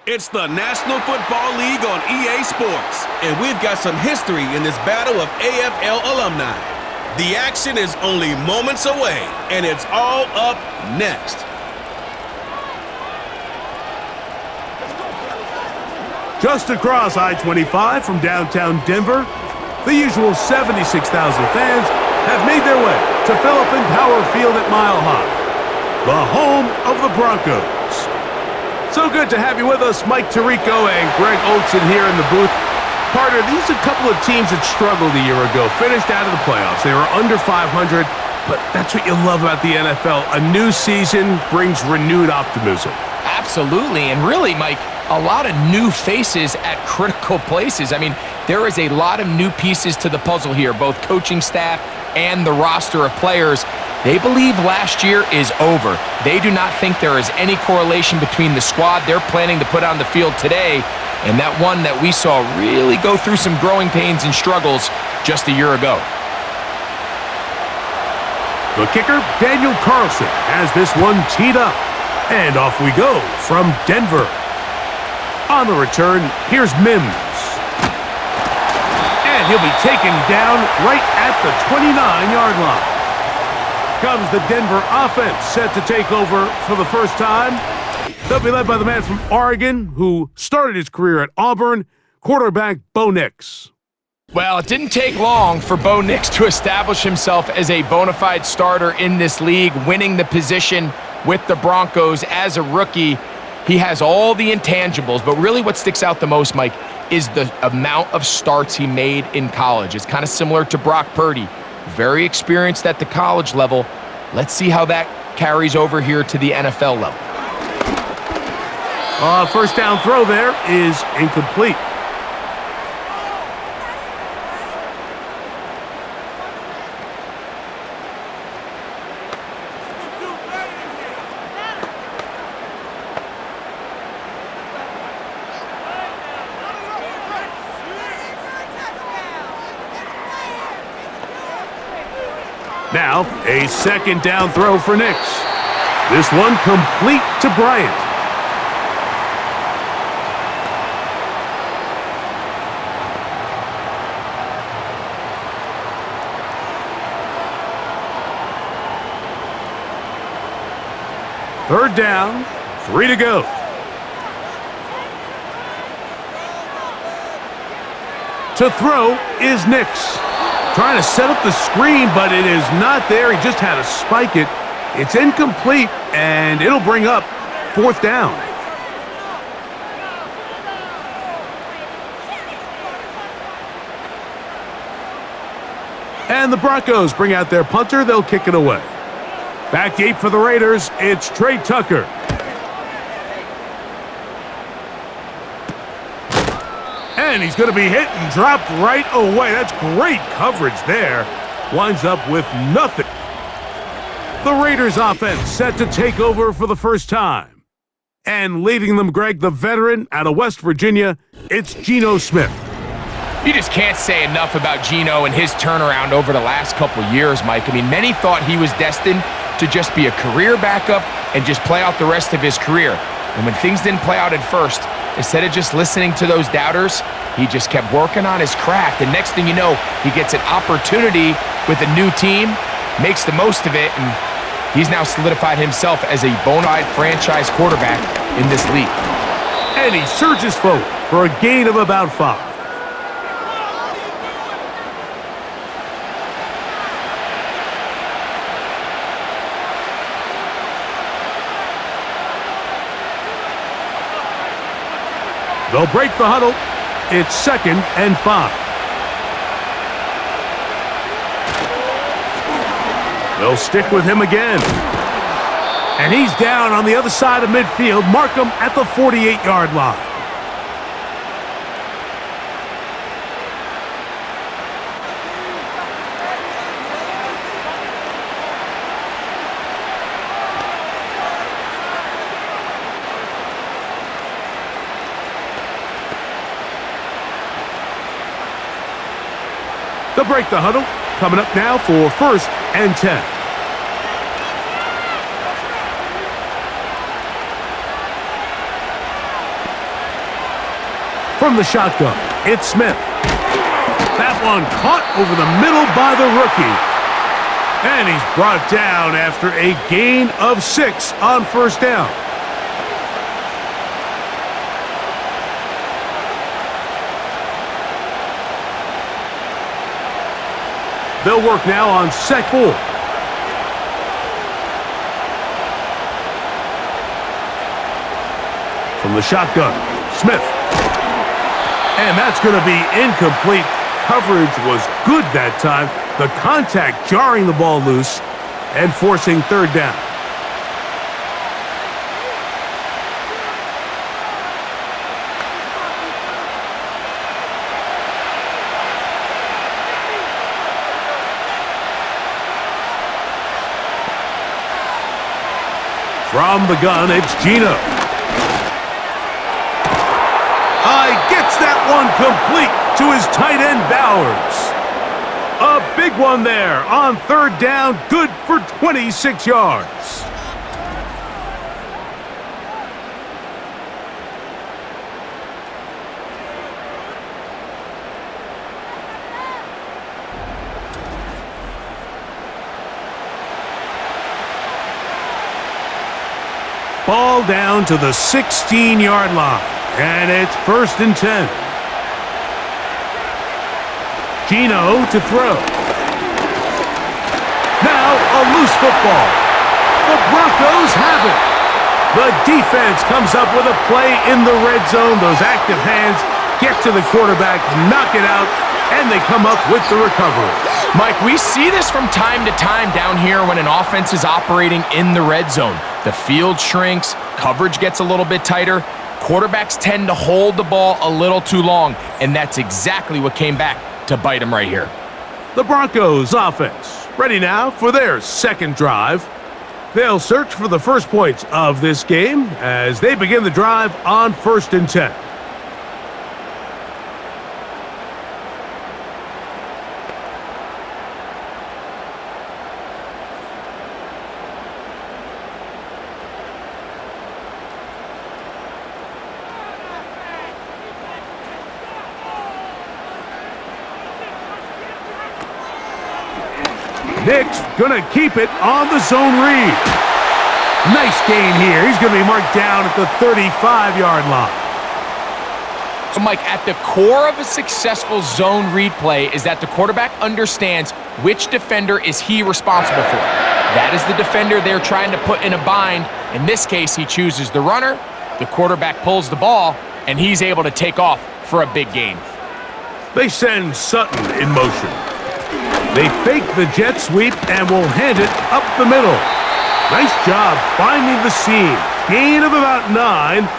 It's the National Football League on EA Sports, and we've got some history in this battle of AFL alumni. The action is only moments away, and it's all up next. Just across I-25 from downtown Denver, the usual 76,000 fans have made their way to Philip Power Field at Mile High, the home of the Broncos. So good to have you with us, Mike Tirico and Greg Olson here in the booth. Partner, these are a couple of teams that struggled a year ago, finished out of the playoffs. They were under 500, but that's what you love about the NFL. A new season brings renewed optimism. Absolutely, and really, Mike, a lot of new faces at critical places. I mean, there is a lot of new pieces to the puzzle here, both coaching staff and the roster of players. They believe last year is over. They do not think there is any correlation between the squad they're planning to put on the field today and that one that we saw really go through some growing pains and struggles just a year ago. The kicker, Daniel Carlson, has this one teed up. And off we go from Denver. On the return, here's Mims. And he'll be taken down right at the 29-yard line. Comes the Denver offense set to take over for the first time. They'll be led by the man from Oregon who started his career at Auburn, quarterback Bo Nix. Well, it didn't take long for Bo Nix to establish himself as a bona fide starter in this league, winning the position with the Broncos as a rookie. He has all the intangibles, but really what sticks out the most, Mike, is the amount of starts he made in college. It's kind of similar to Brock Purdy. Very experienced at the college level. Let's see how that carries over here to the NFL level. First down throw there is incomplete. Now, a second down throw for Nix. This one complete to Bryant. Third down, 3 to go. To throw is Nix. Trying to set up the screen, but it is not there. He just had to spike it. It's incomplete, and it'll bring up fourth down. And the Broncos bring out their punter. They'll kick it away. Back deep for the Raiders, it's Trey Tucker. And he's going to be hit and dropped right away. That's great coverage there. Winds up with nothing. The Raiders offense set to take over for the first time. And leading them, Greg, the veteran out of West Virginia, it's Geno Smith. You just can't say enough about Geno and his turnaround over the last couple years, Mike. I mean, many thought he was destined to just be a career backup and just play out the rest of his career. And when things didn't play out at first, instead of just listening to those doubters, he just kept working on his craft. And next thing you know, he gets an opportunity with a new team, makes the most of it, and he's now solidified himself as a bona fide franchise quarterback in this league. And he surges forward for a gain of about 5. They'll break the huddle. It's 2nd and 5. They'll stick with him again. And he's down on the other side of midfield. Mark him at the 48-yard line. They'll break the huddle. Coming up now for 1st and 10. From the shotgun, it's Smith. That one caught over the middle by the rookie. And he's brought down after a gain of 6 on first down. They'll work now on set 4. From the shotgun, Smith. And that's going to be incomplete. Coverage was good that time. The contact jarring the ball loose and forcing third down. From the gun, it's Gino. Gets that one complete to his tight end, Bowers. A big one there on third down, good for 26 yards. Ball down to the 16-yard line, and it's 1st and 10. Gino to throw. Now a loose football. The Broncos have it. The defense comes up with a play in the red zone. Those active hands get to the quarterback, knock it out, and they come up with the recovery. Mike, we see this from time to time down here when an offense is operating in the red zone. The field shrinks, coverage gets a little bit tighter, quarterbacks tend to hold the ball a little too long, and that's exactly what came back to bite them right here. The Broncos offense ready now for their second drive. They'll search for the first points of this game as they begin the drive on 1st and 10. Nick's gonna keep it on the zone read. Nice gain here. He's gonna be marked down at the 35-yard line. So, Mike, at the core of a successful zone read play is that the quarterback understands which defender is he responsible for. That is the defender they're trying to put in a bind. In this case, he chooses the runner. The quarterback pulls the ball, and he's able to take off for a big gain. They send Sutton in motion. They fake the jet sweep and will hand it up the middle. Nice job finding the seam. Gain of about 9,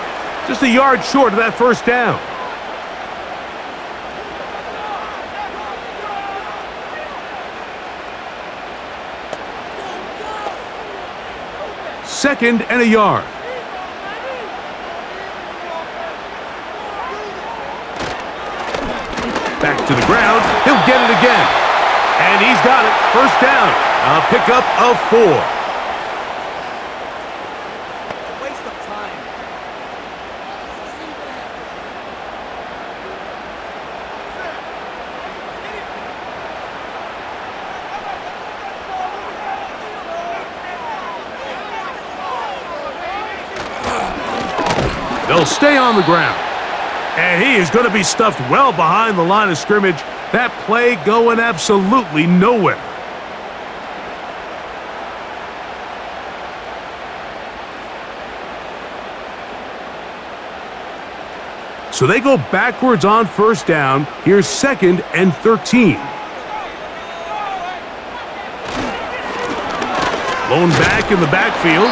just a yard short of that first down. Second and a yard. Back to the ground. He'll get it again. And he's got it. First down. A pickup of 4. Waste of time. They'll stay on the ground. And he is going to be stuffed well behind the line of scrimmage. That play going absolutely nowhere. So they go backwards on first down. Here's 2nd and 13. Blown back in the backfield.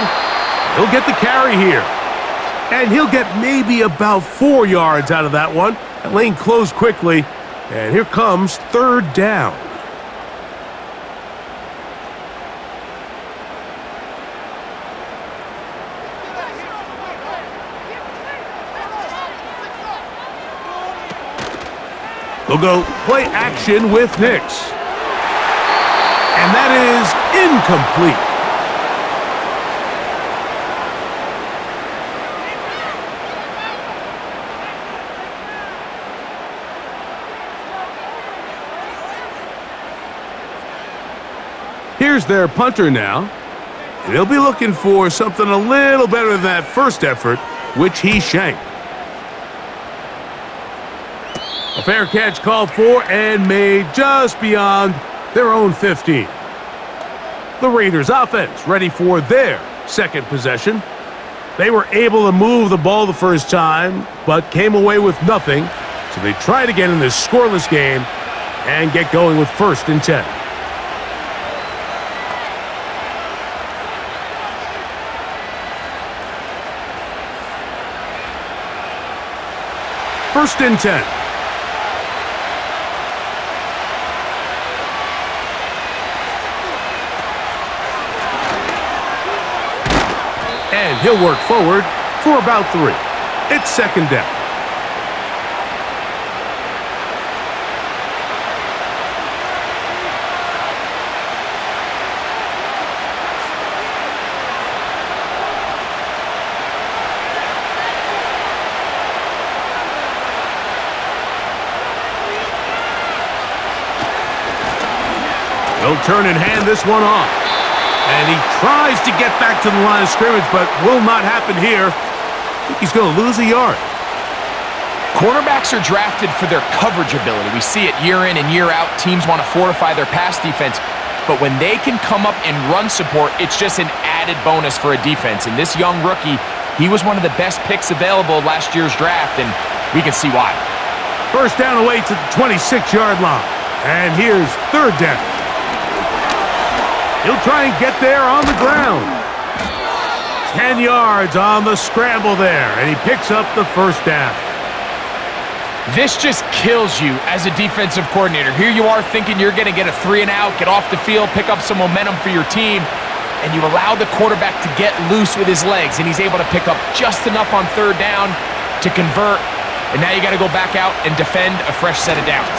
He'll get the carry here. And he'll get maybe about 4 yards out of that one. That lane closed quickly. And here comes third down. They'll go play action with Nix. And that is incomplete. Here's their punter now. And he'll be looking for something a little better than that first effort, which he shanked. A fair catch called for and made just beyond their own 15. The Raiders offense ready for their second possession. They were able to move the ball the first time, but came away with nothing. So they tried again in this scoreless game and get going with 1st and 10. First and 10. And he'll work forward for about 3. It's 2nd down. He'll turn and hand this one off. And he tries to get back to the line of scrimmage, but will not happen here. I think he's going to lose a yard. Cornerbacks are drafted for their coverage ability. We see it year in and year out. Teams want to fortify their pass defense. But when they can come up and run support, it's just an added bonus for a defense. And this young rookie, he was one of the best picks available last year's draft, and we can see why. First down away to the 26-yard line. And here's 3rd down. He'll try and get there on the ground. 10 yards on the scramble there, and he picks up the 1st down. This just kills you as a defensive coordinator. Here you are thinking you're going to get a 3 and out, get off the field, pick up some momentum for your team, and you allow the quarterback to get loose with his legs, and he's able to pick up just enough on 3rd down to convert, and now you got to go back out and defend a fresh set of downs.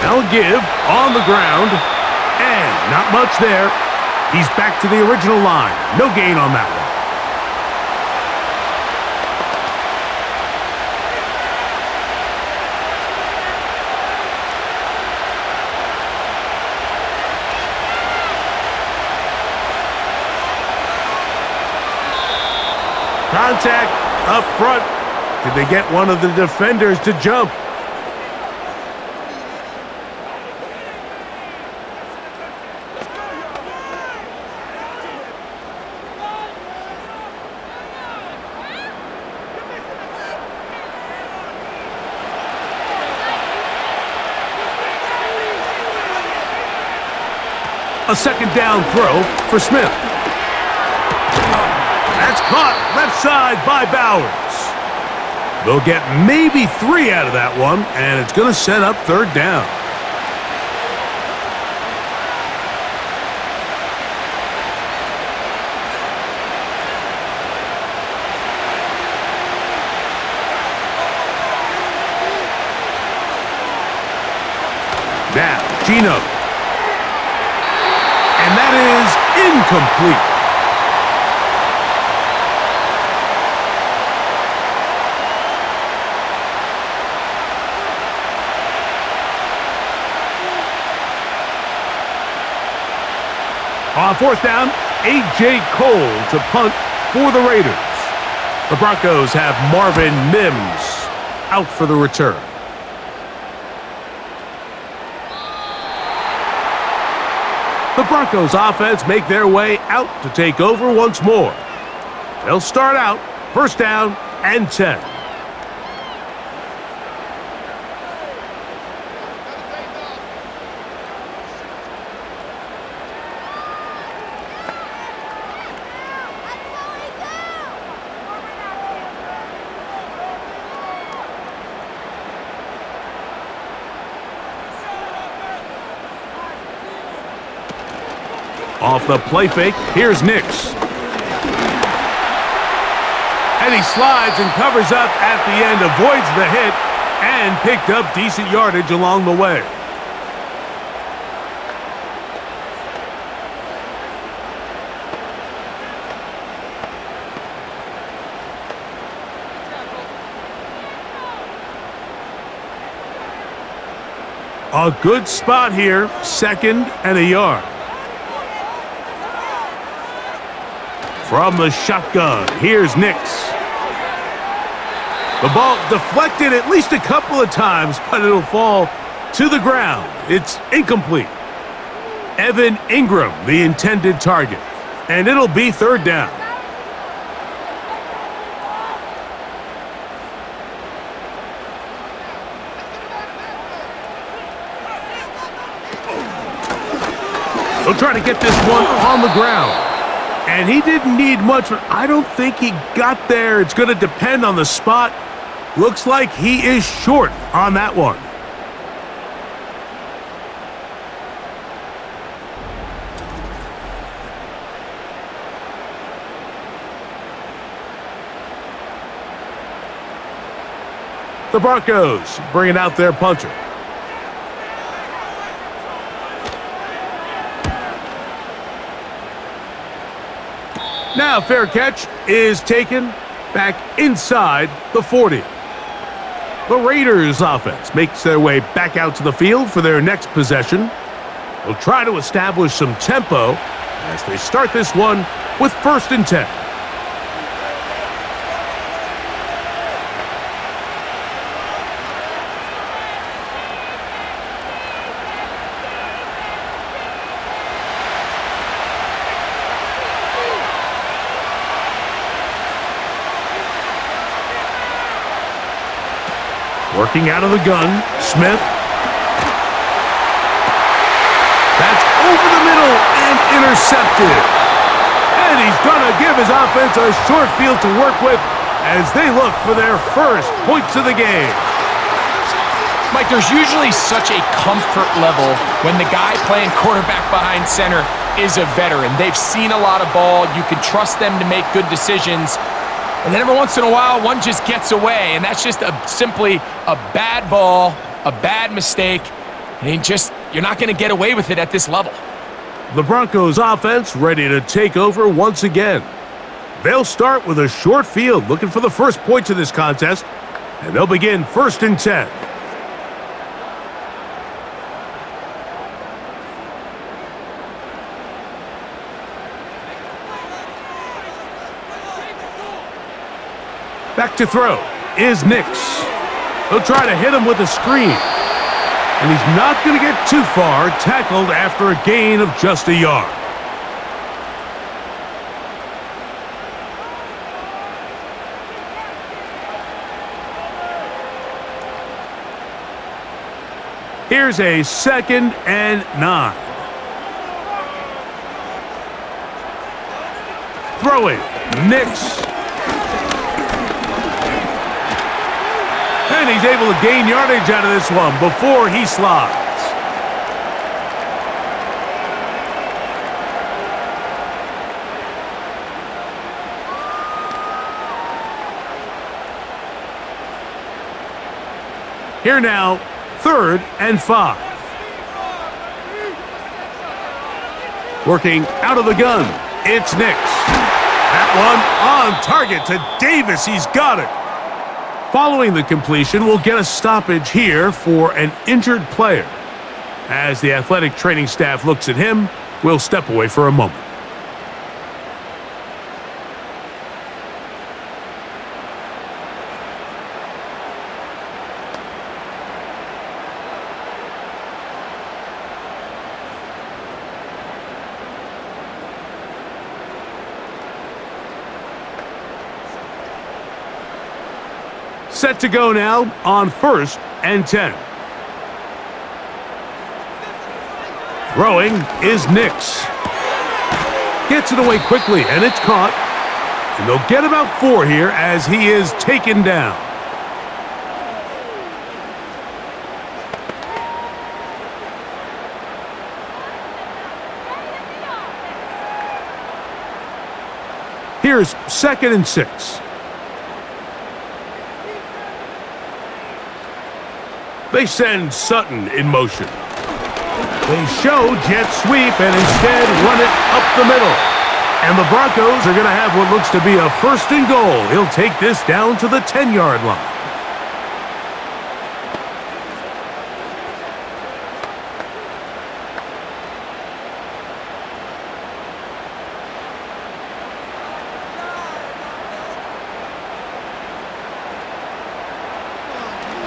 They'll give on the ground. And not much there. He's back to the original line. No gain on that one. Contact up front. Did they get one of the defenders to jump? A 2nd down throw for Smith. That's caught left side by Bowers. They'll get maybe 3 out of that one, and it's going to set up 3rd down. Now, Gino. And that is incomplete. On 4th down, A.J. Cole to punt for the Raiders. The Broncos have Marvin Mims out for the return. The Broncos offense make their way out to take over once more. They'll start out 1st down and 10. Off the play fake, here's Nix. And he slides and covers up at the end, avoids the hit, and picked up decent yardage along the way. A good spot here, 2nd and a yard. From the shotgun, here's Nix. The ball deflected at least a couple of times, but it'll fall to the ground. It's incomplete. Evan Ingram, the intended target. And it'll be third down. They'll try to get this one on the ground. And he didn't need much, but I don't think he got there. It's going to depend on the spot. Looks like he is short on that one. The Broncos bringing out their puncher. Now fair catch is taken back inside the 40. The Raiders offense makes their way back out to the field for their next possession. They'll try to establish some tempo as they start this one with 1st and 10. Working out of the gun, Smith. That's over the middle and intercepted. And he's going to give his offense a short field to work with as they look for their first points of the game. Mike, there's usually such a comfort level when the guy playing quarterback behind center is a veteran. They've seen a lot of ball. You can trust them to make good decisions. And then every once in a while, one just gets away, and that's just simply a bad ball, a bad mistake, and you're not going to get away with it at this level. The Broncos offense ready to take over once again. They'll start with a short field, looking for the first points of this contest, and they'll begin 1st and 10. Back to throw is Nix. He'll try to hit him with a screen. And he's not going to get too far, tackled after a gain of just a yard. Here's a 2nd and 9. Throwing, Nix. And he's able to gain yardage out of this one before he slides. Here now, 3rd and 5. Working out of the gun, it's Nix. That one on target to Davis. He's got it. Following the completion, we'll get a stoppage here for an injured player. As the athletic training staff looks at him, we'll step away for a moment. Set to go now on 1st and 10. Throwing is Nix. Gets it away quickly, and it's caught. And they'll get about 4 here as he is taken down. Here's 2nd and 6. They send Sutton in motion. They show jet sweep and instead run it up the middle. And the Broncos are going to have what looks to be a 1st and goal. He'll take this down to the 10-yard line.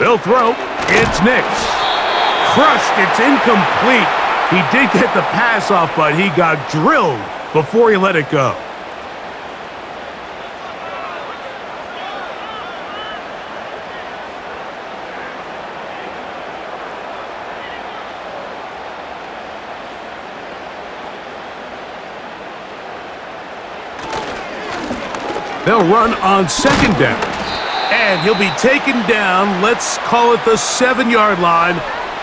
They'll throw. It's Nix. Crushed. It's incomplete. He did get the pass off, but he got drilled before he let it go. They'll run on second down. And he'll be taken down, let's call it the 7-yard line.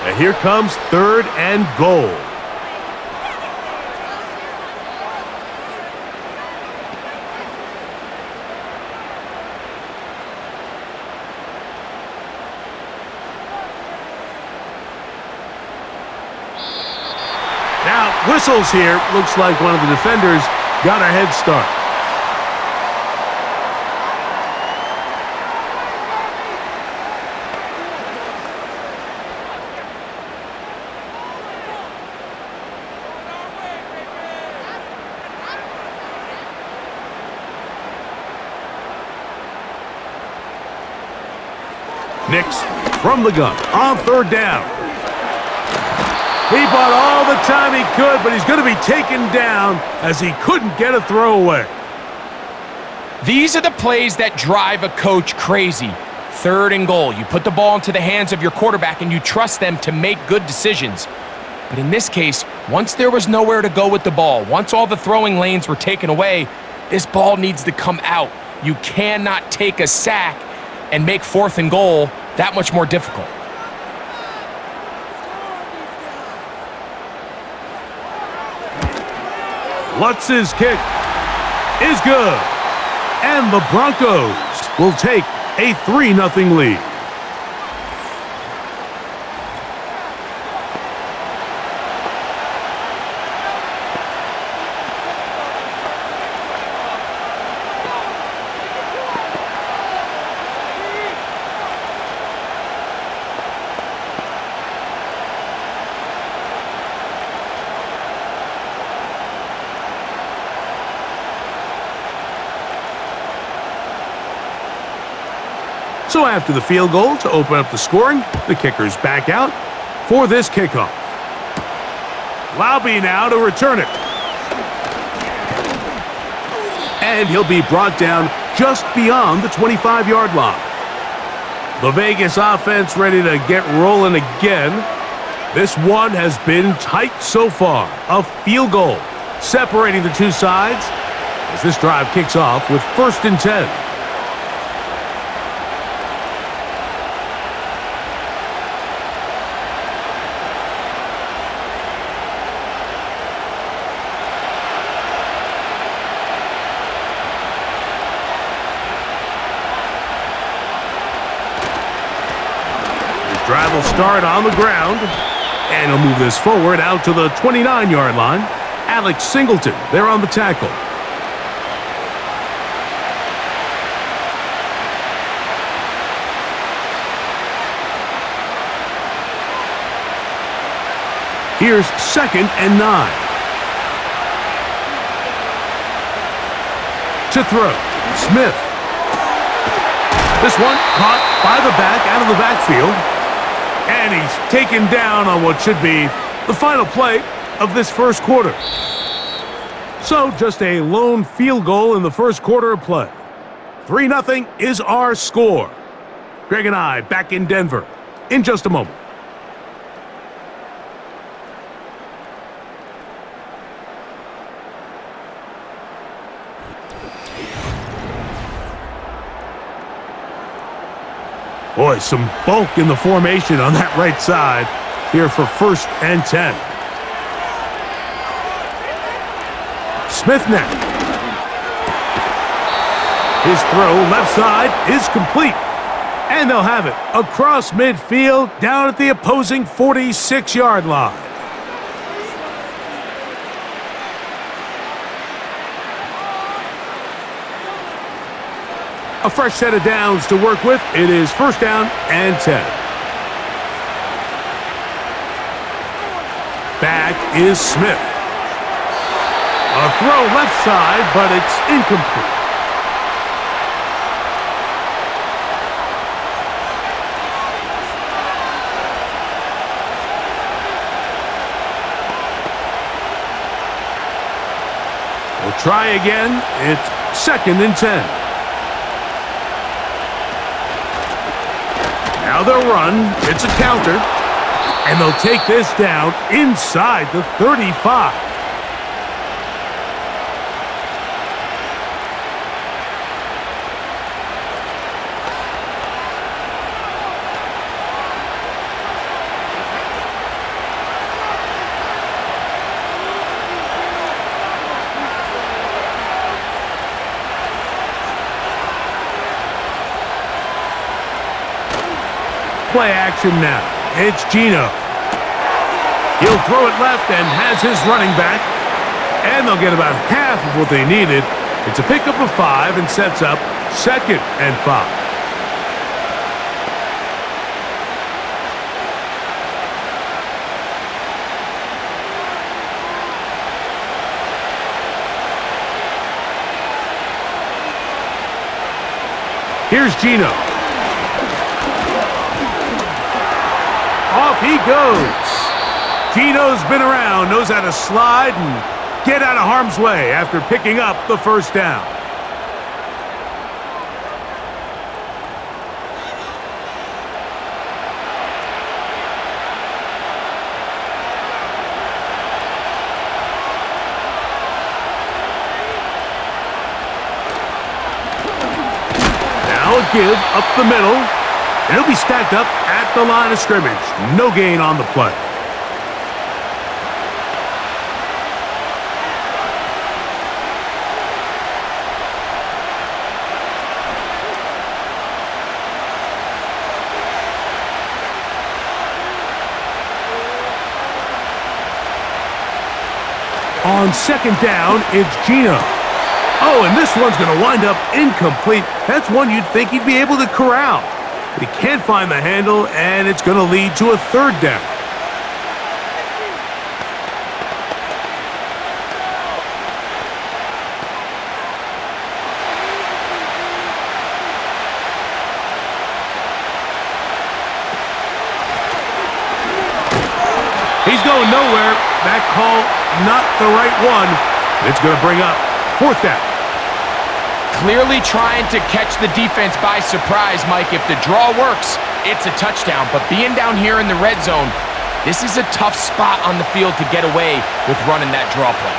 And here comes 3rd and goal. Now, whistles here. Looks like one of the defenders got a head start. Nix from the gun on 3rd down. He bought all the time he could, but he's going to be taken down as he couldn't get a throwaway. These are the plays that drive a coach crazy. 3rd and goal. You put the ball into the hands of your quarterback and you trust them to make good decisions. But in this case, once there was nowhere to go with the ball, once all the throwing lanes were taken away, this ball needs to come out. You cannot take a sack and make 4th and goal that much more difficult. Lutz's kick is good. And the Broncos will take a 3-0 lead. So after the field goal to open up the scoring, the kicker's back out for this kickoff. Laube now to return it. And he'll be brought down just beyond the 25-yard line. The Vegas offense ready to get rolling again. This one has been tight so far. A field goal separating the two sides as this drive kicks off with 1st and 10. Drive will start on the ground, and he'll move this forward out to the 29-yard line. Alex Singleton there on the tackle. Here's 2nd and 9. To throw, Smith. This one caught by the back out of the backfield. And he's taken down on what should be the final play of this first quarter. So just a lone field goal in the first quarter of play. 3-0 is our score. Greg and I back in Denver in just a moment. Boy, some bulk in the formation on that right side here for 1st and 10. Smith now. His throw left side is complete. And they'll have it across midfield down at the opposing 46-yard line. A fresh set of downs to work with. It is 1st down and 10. Back is Smith. A throw left side, but it's incomplete. We'll try again. It's 2nd and 10. Now they'll run. It's a counter. And they'll take this down inside the 35. Play action now. It's Geno. He'll throw it left and has his running back. And they'll get about half of what they needed. It's a pickup of 5 and sets up 2nd and 5. Here's Geno. Off he goes. Geno's been around, knows how to slide and get out of harm's way after picking up the first down. Now a give up the middle. And he'll be stacked up at the line of scrimmage. No gain on the play. On 2nd down, it's Geno. Oh, and this one's going to wind up incomplete. That's one you'd think he'd be able to corral. But he can't find the handle, and it's going to lead to a 3rd down. He's going nowhere. That call, not the right one. It's going to bring up 4th down. Clearly trying to catch the defense by surprise, Mike. If the draw works, it's a touchdown. But being down here in the red zone, this is a tough spot on the field to get away with running that draw play.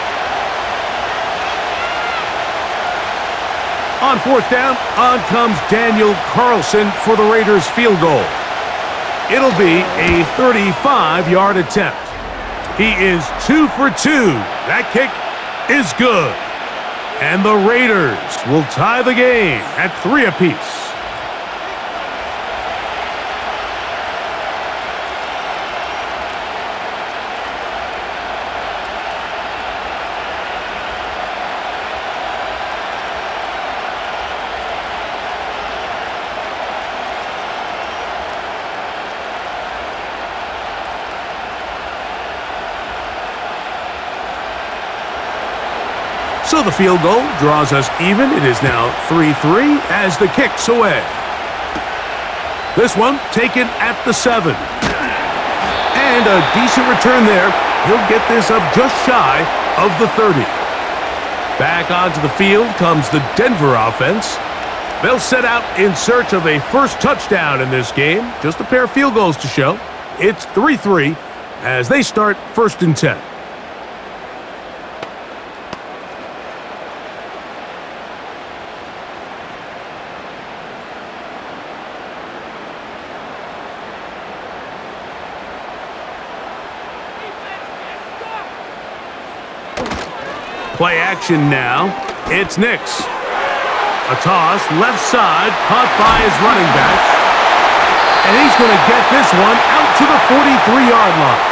On 4th down, on comes Daniel Carlson for the Raiders' field goal. It'll be a 35-yard attempt. He is 2 for 2. That kick is good. And the Raiders will tie the game at 3 apiece. So the field goal draws us even. It is now 3-3 as the kick's away. This one taken at the 7. And a decent return there. He'll get this up just shy of the 30. Back onto the field comes the Denver offense. They'll set out in search of a first touchdown in this game. Just a pair of field goals to show. It's 3-3 as they start 1st and 10. Play action now. It's Nix. A toss, left side, caught by his running back. And he's going to get this one out to the 43-yard line.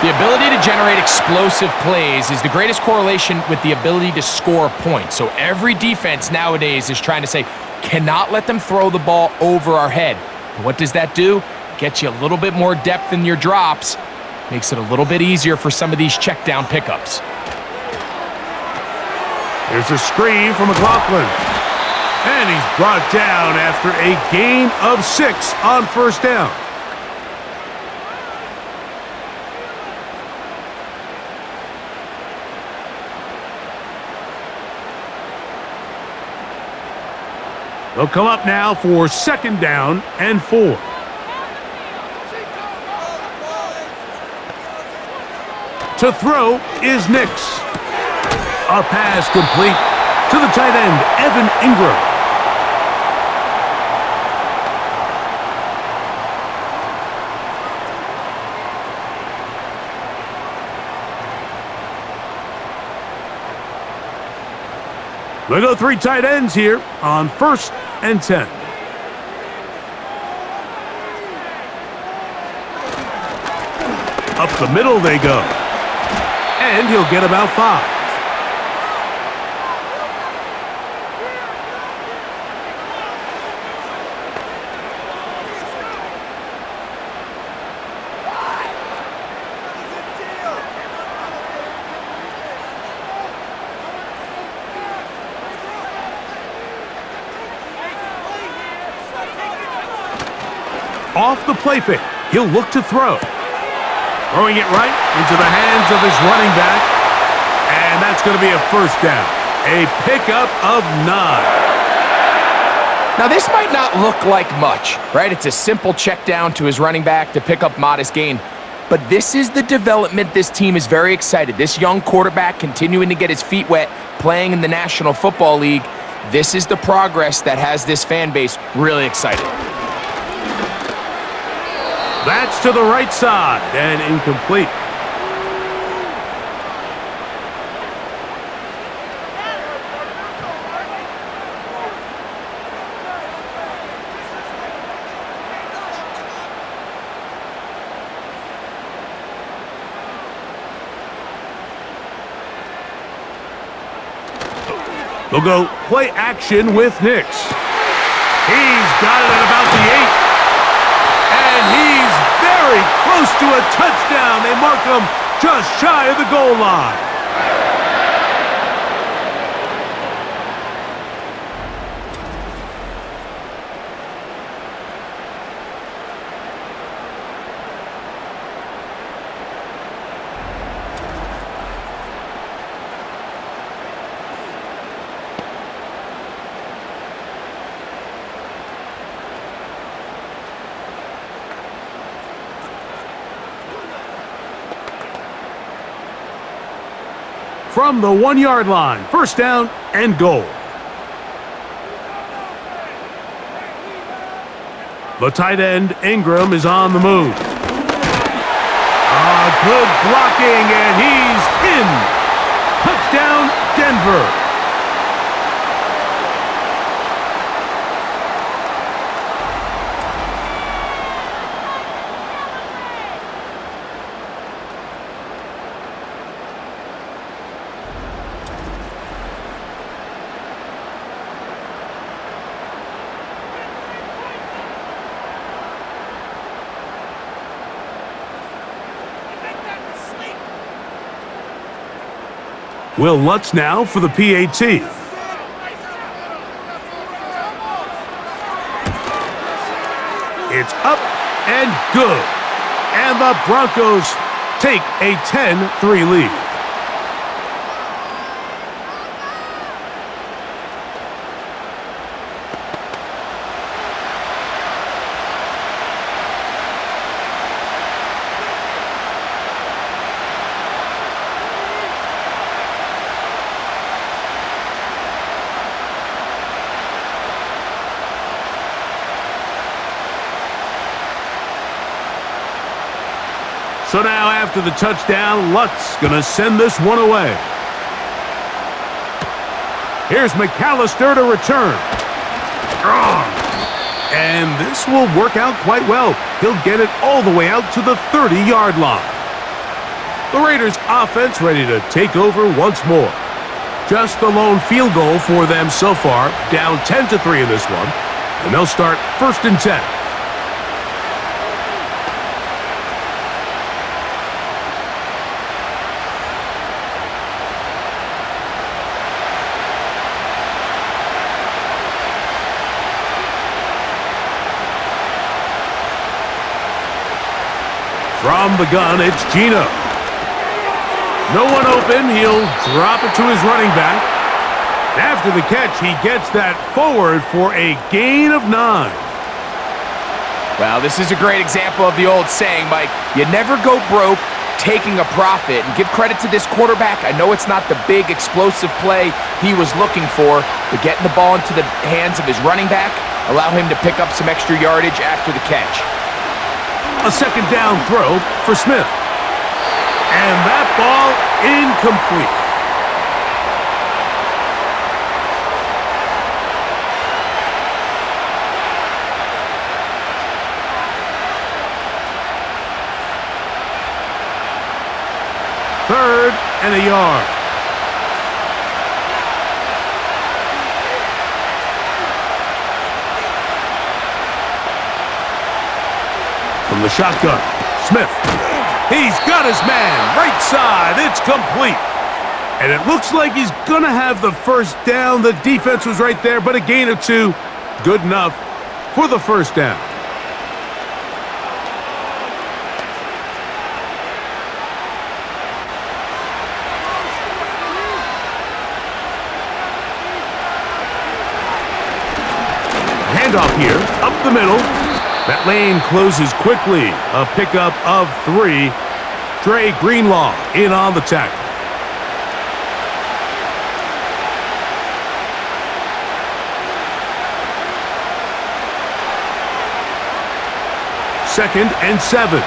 The ability to generate explosive plays is the greatest correlation with the ability to score points. So every defense nowadays is trying to say, cannot let them throw the ball over our head. But what does that do? Gets you a little bit more depth in your drops. Makes it a little bit easier for some of these check down pickups. There's a screen from McLaughlin. And he's brought down after a gain of 6 on 1st down. They'll come up now for 2nd down and 4. To throw is Nix. A pass complete to the tight end, Evan Ingram. They go 3 tight ends here on 1st and 10. Up the middle they go. And he'll get about 5. Off the play fake, he'll look to throw. Throwing it right into the hands of his running back. And that's going to be a 1st down. A pickup of 9. Now, this might not look like much, right? It's a simple check down to his running back to pick up modest gain. But this is the development this team is very excited. This young quarterback continuing to get his feet wet, playing in the National Football League. This is the progress that has this fan base really excited. That's to the right side and incomplete. They'll go play action with Nix. He's got it at about the 8. And he's very close to a touchdown. They mark him just shy of the goal line. From the 1-yard line, 1st down and goal. The tight end, Ingram, is on the move. Good blocking, and he's in. Touchdown, Denver. Will Lutz now for the PAT. It's up and good. And the Broncos take a 10-3 lead. So now after the touchdown, Lutz gonna send this one away. Here's McAllister to return. Strong. And this will work out quite well. He'll get it all the way out to the 30-yard line. The Raiders offense ready to take over once more. Just the lone field goal for them so far, down 10-3 in this one. And they'll start 1st and 10. From the gun, it's Gino. No one open. He'll drop it to his running back. After the catch, he gets that forward for a gain of 9. Well, this is a great example of the old saying, Mike, you never go broke taking a profit. And give credit to this quarterback. I know it's not the big explosive play he was looking for, but getting the ball into the hands of his running back allow him to pick up some extra yardage after the catch. A second down throw for Smith. And that ball incomplete. Third and a yard. From the shotgun, Smith. He's got his man, right side, it's complete. And it looks like he's gonna have the first down. The defense was right there, but a gain of 2, good enough for the first down. Handoff here, up the middle. That lane closes quickly. A pickup of 3. Dre Greenlaw in on the tackle. Second and 7.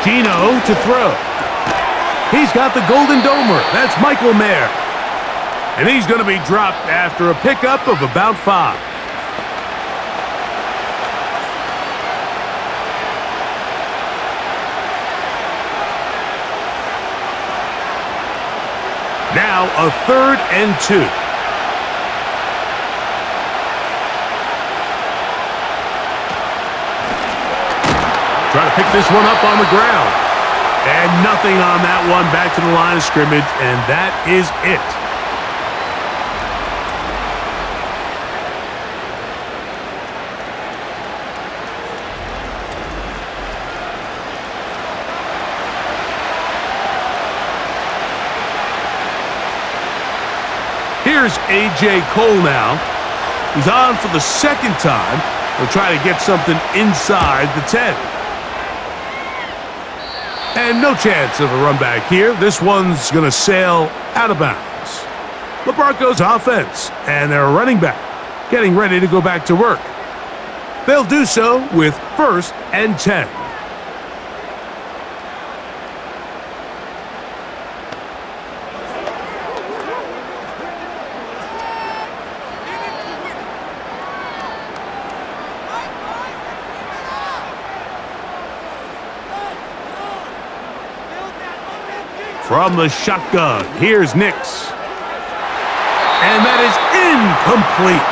Gino to throw. He's got the Golden Domer. That's Michael Mayer. And he's going to be dropped after a pickup of about 5. Now a 3rd and 2. Try to pick this one up on the ground. And nothing on that one. Back to the line of scrimmage, and that is it. Here's A.J. Cole now. He's on for the second time. He'll try to get something inside the 10. And no chance of a run back here. This one's going to sail out of bounds. The Broncos offense and their running back getting ready to go back to work. They'll do so with 1st and 10. From the shotgun, here's Nix. And that is incomplete.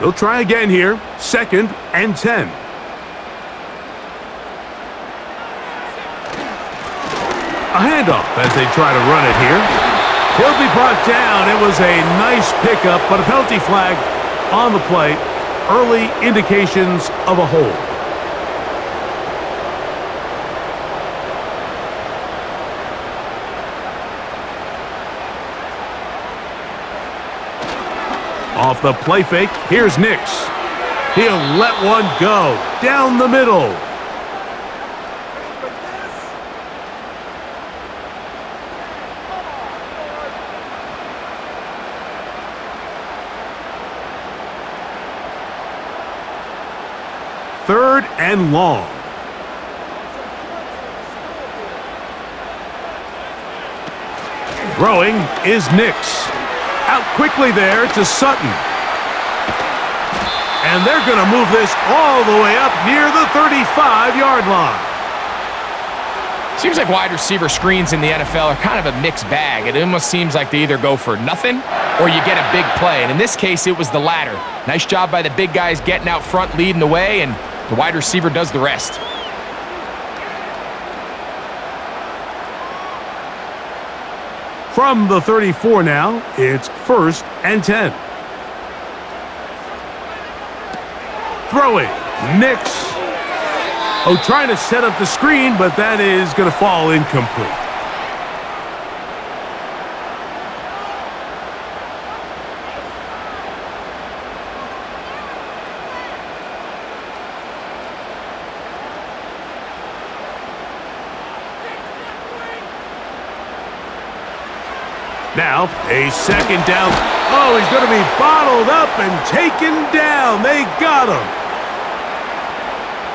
They'll try again here. 2nd and 10. A handoff as they try to run it here. He'll be brought down. It was a nice pickup, but a penalty flag on the play. Early indications of a hold. Off the play fake, here's Nix. He'll let one go down the middle. Third and long. Throwing is Nix. Out quickly there to Sutton. And they're going to move this all the way up near the 35-yard line. Seems like wide receiver screens in the NFL are kind of a mixed bag. It almost seems like they either go for nothing or you get a big play. And in this case, it was the latter. Nice job by the big guys getting out front, leading the way, and the wide receiver does the rest. From the 34 now, it's 1st and 10. Throwing, Nix. Oh, trying to set up the screen, but that is going to fall incomplete. Now, a 2nd down. Oh, he's going to be bottled up and taken down. They got him.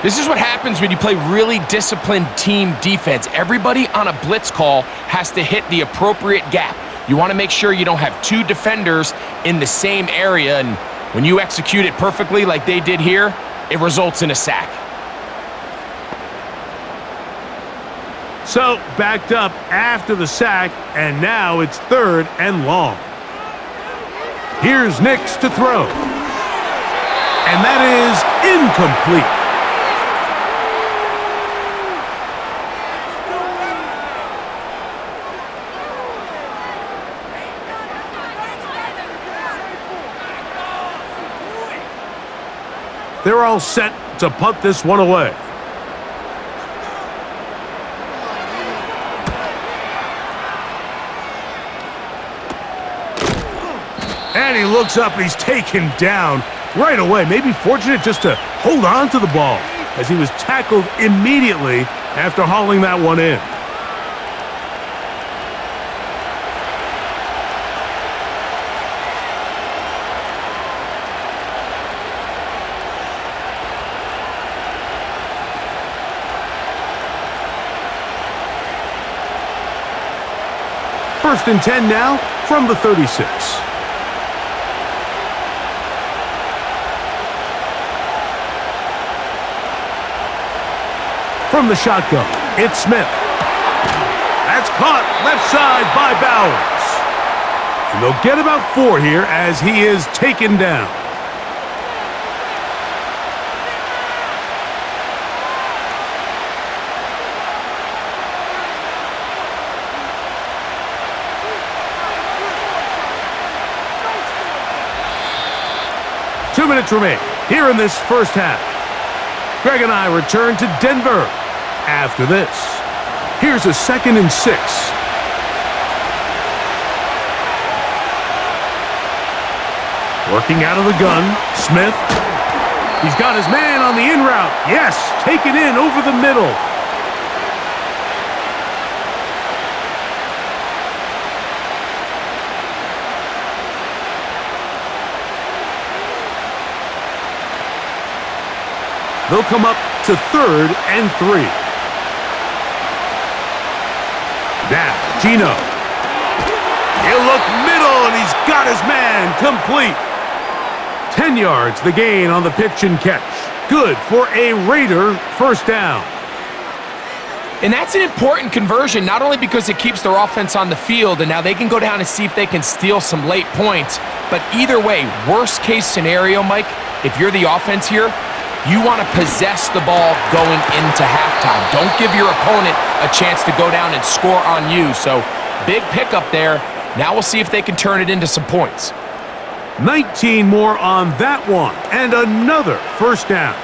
This is what happens when you play really disciplined team defense. Everybody on a blitz call has to hit the appropriate gap. You want to make sure you don't have 2 defenders in the same area, and when you execute it perfectly like they did here, it results in a sack. So, backed up after the sack, and now it's 3rd and long. Here's Nix to throw. And that is incomplete. They're all set to punt this one away. And he looks up and he's taken down right away. Maybe fortunate just to hold on to the ball as he was tackled immediately after hauling that one in. First and 10 now from the 36. From the shotgun, it's Smith. That's caught left side by Bowers. And they'll get about 4 here as he is taken down. Two minutes remain here in this first half. Greg and I return to Denver after this. Here's a 2nd and 6. Working out of the gun, Smith. He's got his man on the in route. Yes, taken in over the middle. They'll come up to 3rd and 3. Now, Gino. He'll look middle, and he's got his man complete. 10 yards, the gain on the pitch and catch. Good for a Raider first down. And that's an important conversion, not only because it keeps their offense on the field, and now they can go down and see if they can steal some late points, but either way, worst case scenario, Mike, if you're the offense here, you want to possess the ball going into halftime. Don't give your opponent a chance to go down and score on you. So, big pickup there. Now we'll see if they can turn it into some points. 19 more on that one, and another first down.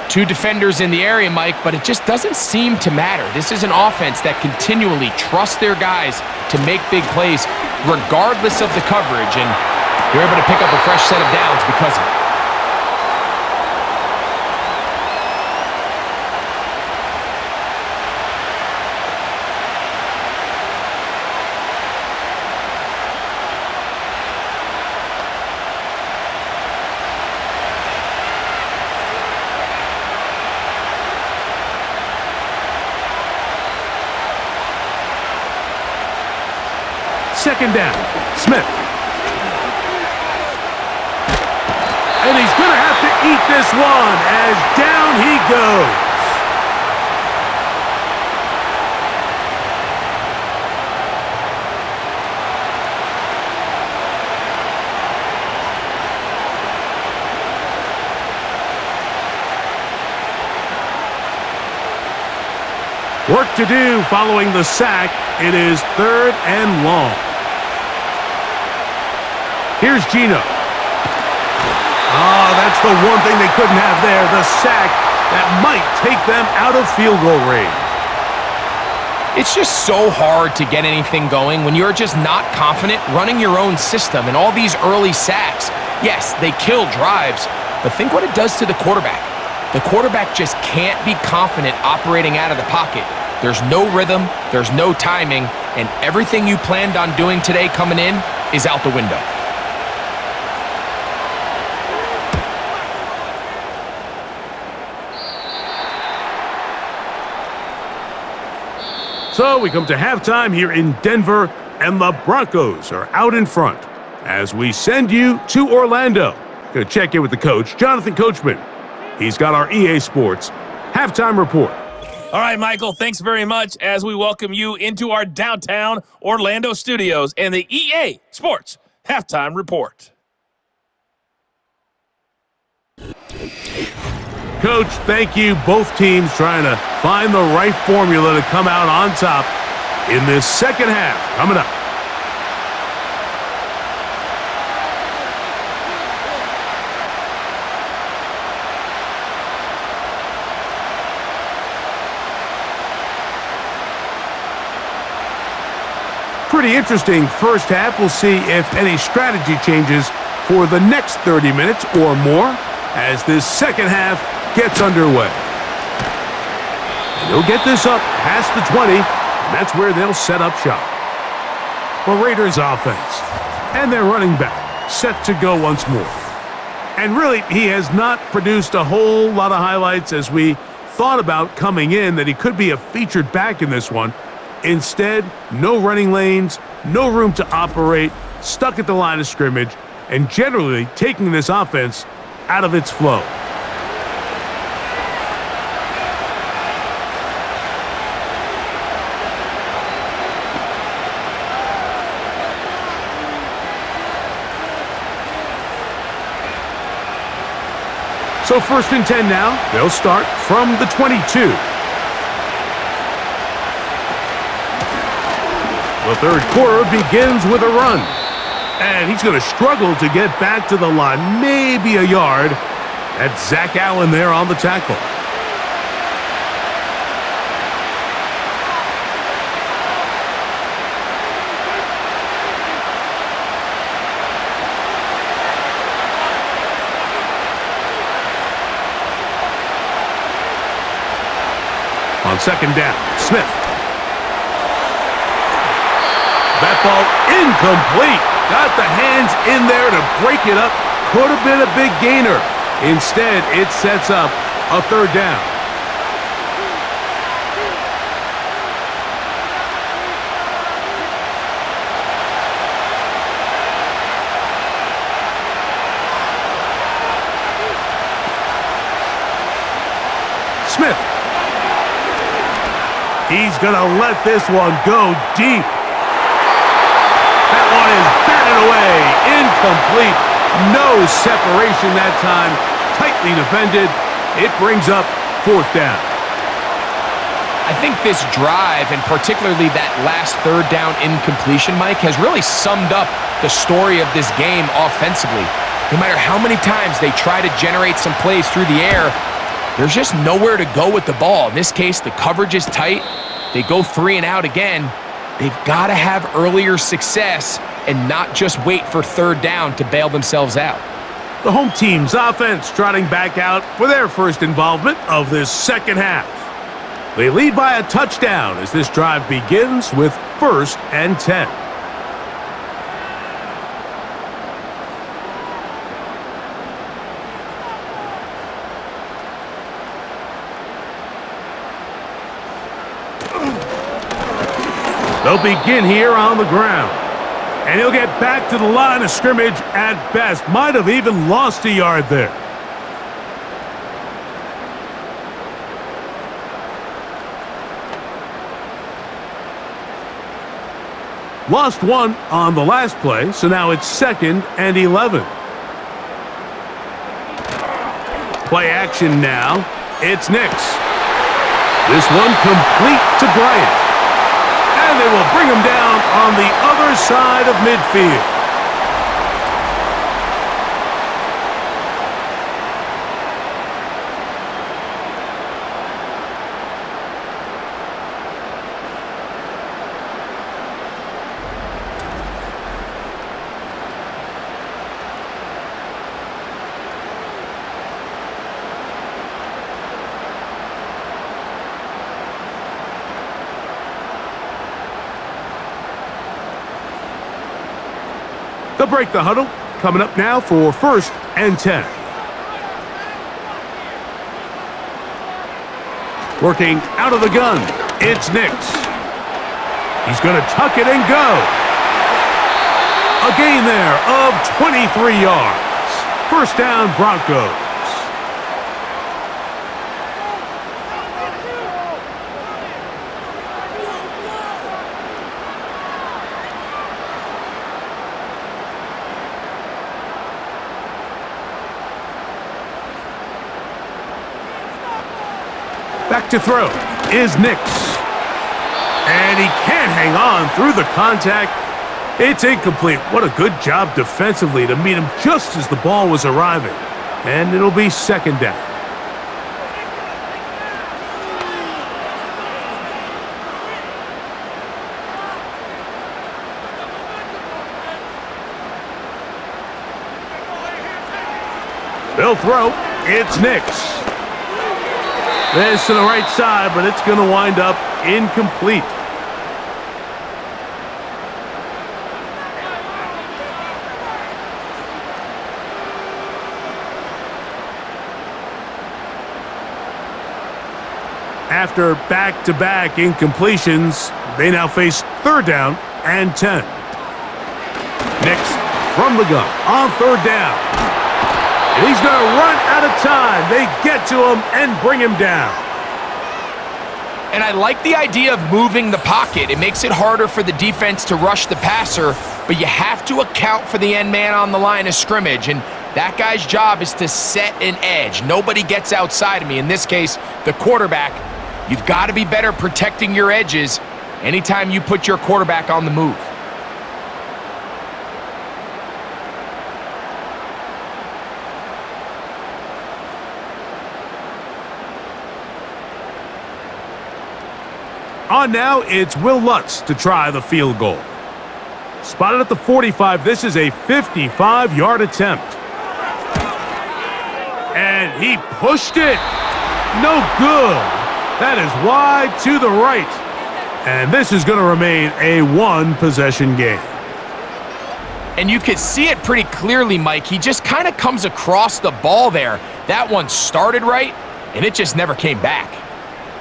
2 defenders in the area, Mike, but it just doesn't seem to matter. This is an offense that continually trusts their guys to make big plays regardless of the coverage, and they're able to pick up a fresh set of downs because of it. Second down, Smith. And he's going to have to eat this one as down he goes. Work to do following the sack. It is 3rd and long. Here's Geno. That's the one thing they couldn't have there, the sack that might take them out of field goal range. It's just so hard to get anything going when you're just not confident running your own system, and all these early sacks, yes, they kill drives, but think what it does to the quarterback. The quarterback just can't be confident operating out of the pocket. There's no rhythm, there's no timing, and everything you planned on doing today coming in is out the window. So we come to halftime here in Denver, and the Broncos are out in front as we send you to Orlando. Going to check in with the coach, Jonathan Coachman. He's got our EA Sports halftime report. All right, Michael, thanks very much as we welcome you into our downtown Orlando studios and the EA Sports halftime report. Coach, thank you. Both teams trying to find the right formula to come out on top in this second half coming up. Pretty interesting first half. We'll see if any strategy changes for the next 30 minutes or more as this second half gets underway. And they'll get this up past the 20, and that's where they'll set up shop. The Raiders offense and their running back set to go once more. And really, he has not produced a whole lot of highlights as we thought about coming in that he could be a featured back in this one. Instead, no running lanes, no room to operate, stuck at the line of scrimmage, and generally taking this offense out of its flow. So 1st and 10 now. They'll start from the 22. The third quarter begins with a run. And he's going to struggle to get back to the line, maybe a yard. That's Zach Allen there on the tackle. On second down, Smith. That ball incomplete. Got the hands in there to break it up. Could have been a big gainer. Instead, it sets up a third down. Smith. He's going to let this one go deep. That one is batted away. Incomplete. No separation that time. Tightly defended. It brings up 4th down. I think this drive, and particularly that last third down incompletion, Mike, has really summed up the story of this game offensively. No matter how many times they try to generate some plays through the air, there's just nowhere to go with the ball. In this case, the coverage is tight. They go 3 and out again. They've got to have earlier success and not just wait for third down to bail themselves out. The home team's offense trotting back out for their first involvement of this second half. They lead by a touchdown as this drive begins with 1st and 10. They'll begin here on the ground. And he'll get back to the line of scrimmage at best. Might have even lost a yard there. Lost one on the last play, so now it's 2nd and 11. Play action now. It's Nix. This one complete to Bryant. And they will bring him down on the other side of midfield. They'll break the huddle. Coming up now for 1st and 10. Working out of the gun, it's Nix. He's going to tuck it and go. A gain there of 23 yards. 1st down, Broncos. Back to throw is Nix. And he can't hang on through the contact. It's incomplete. What a good job defensively to meet him just as the ball was arriving. And it'll be 2nd down. They'll throw. It's Nix. This to the right side, but it's going to wind up incomplete. After back-to-back incompletions, they now face 3rd down and 10. Nix from the gun on 3rd down. And he's going to run out of time. They get to him and bring him down. And I like the idea of moving the pocket. It makes it harder for the defense to rush the passer, but you have to account for the end man on the line of scrimmage, and that guy's job is to set an edge. Nobody gets outside of me. In this case, the quarterback. You've got to be better protecting your edges anytime you put your quarterback on the move. On now, it's Will Lutz to try the field goal. Spotted at the 45, this is a 55-yard attempt. And he pushed it. No good. That is wide to the right. And this is going to remain a 1-possession game. And you could see it pretty clearly, Mike. He just kind of comes across the ball there. That one started right, and it just never came back.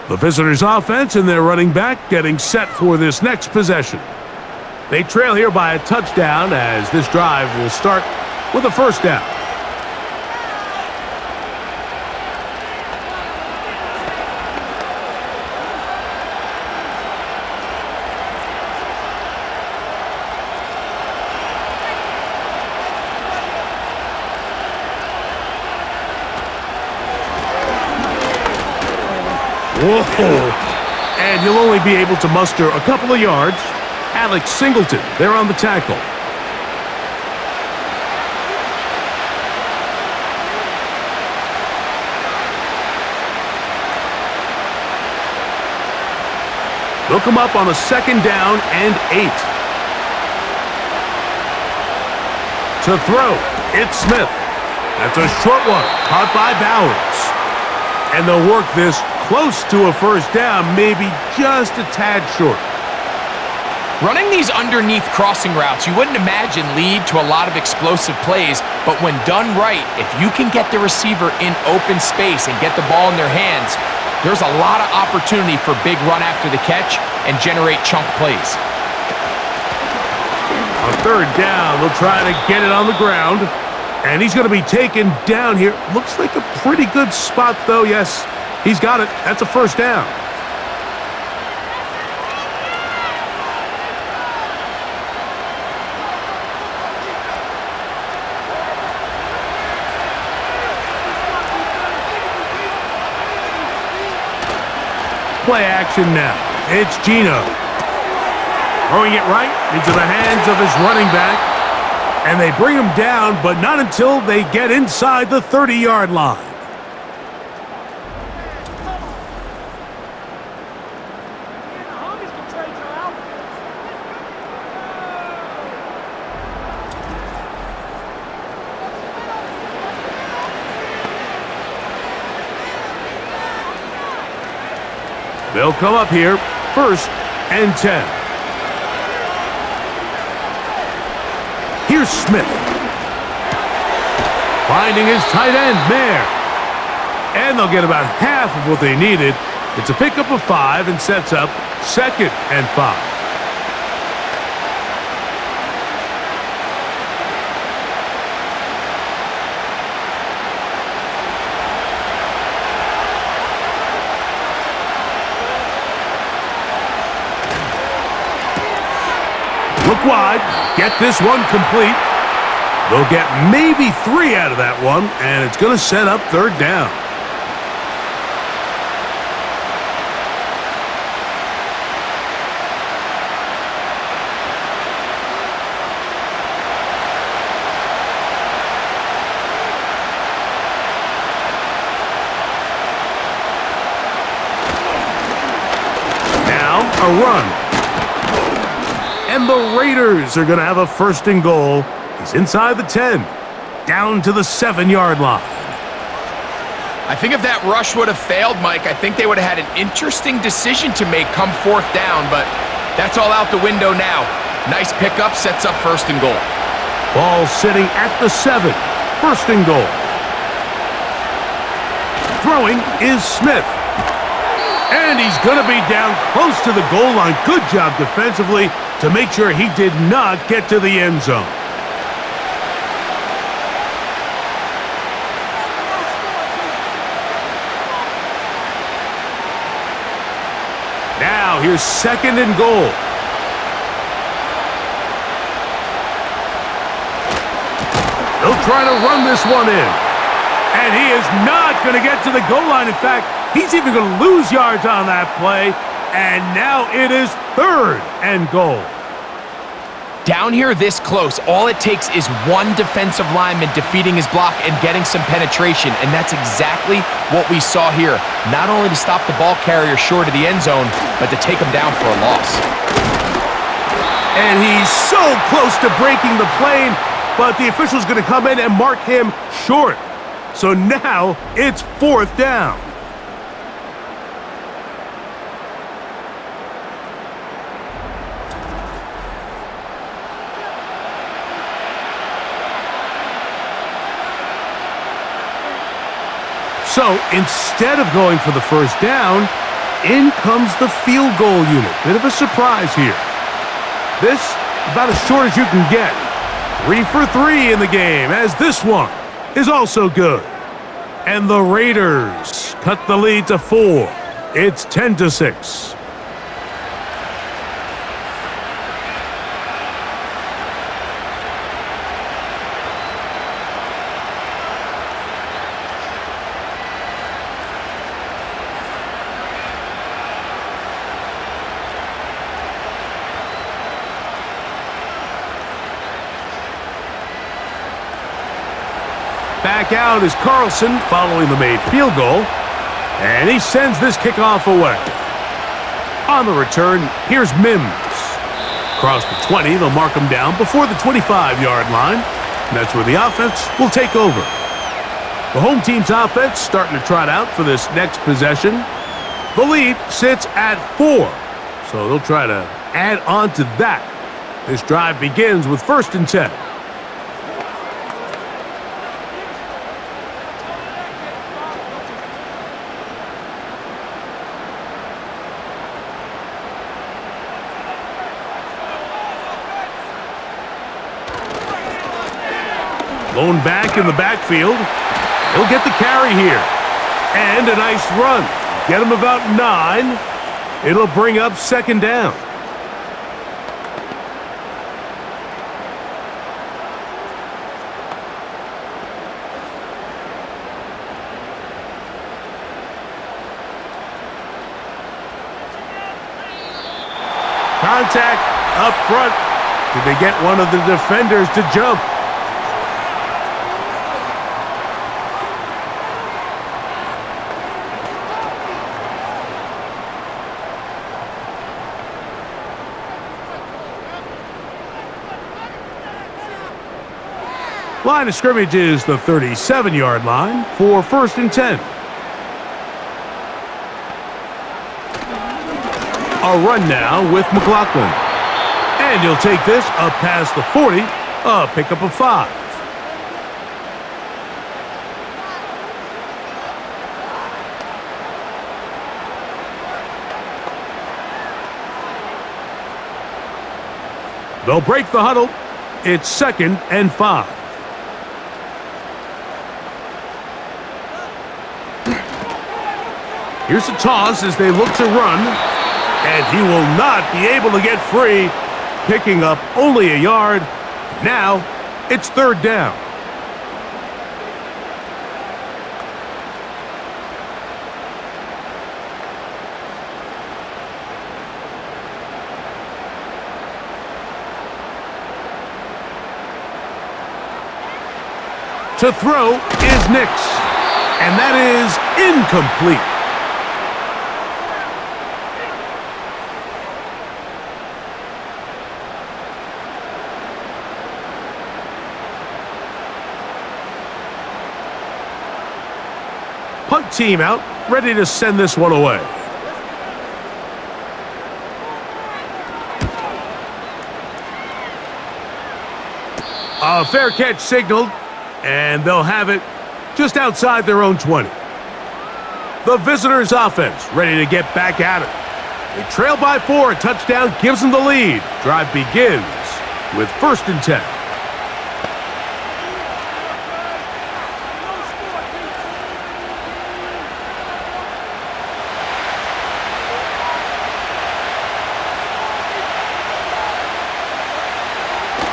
The visitors' offense and their running back getting set for this next possession. They trail here by a touchdown as this drive will start with a 1st down. Whoa! And he'll only be able to muster a couple of yards. Alex Singleton, there on the tackle. They'll come up on a 2nd down and 8. To throw, it's Smith. That's a short one, caught by Bowers. And they'll work this close to a 1st down, maybe just a tad short. Running these underneath crossing routes, you wouldn't imagine lead to a lot of explosive plays, but when done right, if you can get the receiver in open space and get the ball in their hands, there's a lot of opportunity for big run after the catch and generate chunk plays. On 3rd down, they'll try to get it on the ground, and he's going to be taken down here. Looks like a pretty good spot, though. Yes, he's got it. That's a 1st down. Play action now. It's Geno. Throwing it right into the hands of his running back. And they bring him down, but not until they get inside the 30-yard line. They'll come up here, 1st and 10. Here's Smith. Finding his tight end, Mayer. And they'll get about half of what they needed. It's a pickup of 5 and sets up 2nd and 5. Look wide, get this one complete. They'll get maybe 3 out of that one, and it's going to set up 3rd down. Now a run. And the Raiders are going to have a 1st and goal. He's inside the 10, down to the 7-yard line. I think if that rush would have failed, Mike, I think they would have had an interesting decision to make come 4th down, but that's all out the window now. Nice pickup, sets up 1st and goal. Ball sitting at the 7, 1st and goal. Throwing is Smith. And he's going to be down close to the goal line. Good job defensively to make sure he did not get to the end zone. Now here's 2nd and goal. They'll try to run this one in. And he is not going to get to the goal line. In fact, he's even going to lose yards on that play. And now it is 3rd and goal. Down here this close, all it takes is one defensive lineman defeating his block and getting some penetration, and that's exactly what we saw here. Not only to stop the ball carrier short of the end zone, but to take him down for a loss. And he's so close to breaking the plane, but the official's going to come in and mark him short. So now it's 4th down. So instead of going for the 1st down, in comes the field goal unit. Bit of a surprise here. This about as short as you can get. 3 for 3 in the game, as this one is also good. And the Raiders cut the lead to 4. It's 10-6. Back out is Carlson following the made field goal. And he sends this kickoff away. On the return, here's Mims. Across the 20, they'll mark him down before the 25-yard line. And that's where the offense will take over. The home team's offense starting to trot out for this next possession. The lead sits at 4. So they'll try to add on to that. This drive begins with 1st and 10. Blown back in the backfield. He'll get the carry here. And a nice run. Get him about 9. It'll bring up 2nd down. Contact up front. Did they get one of the defenders to jump? Line of scrimmage is the 37-yard line for 1st and 10. A run now with McLaughlin. And he'll take this up past the 40, a pickup of 5. They'll break the huddle. It's 2nd and 5. Here's a toss as they look to run, and he will not be able to get free, picking up only a yard. Now it's 3rd down. To throw is Nix, and that is incomplete. Punt team out, ready to send this one away. A fair catch signaled, and they'll have it just outside their own 20. The visitors' offense ready to get back at it. They trail by 4, a touchdown gives them the lead. Drive begins with 1st and 10.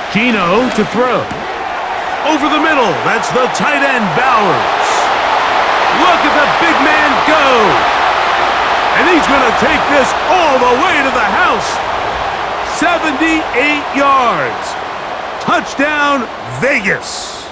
Gino to throw. Over the middle, that's the tight end, Bowers. Look at the big man go. And he's going to take this all the way to the house. 78 yards. Touchdown, Vegas.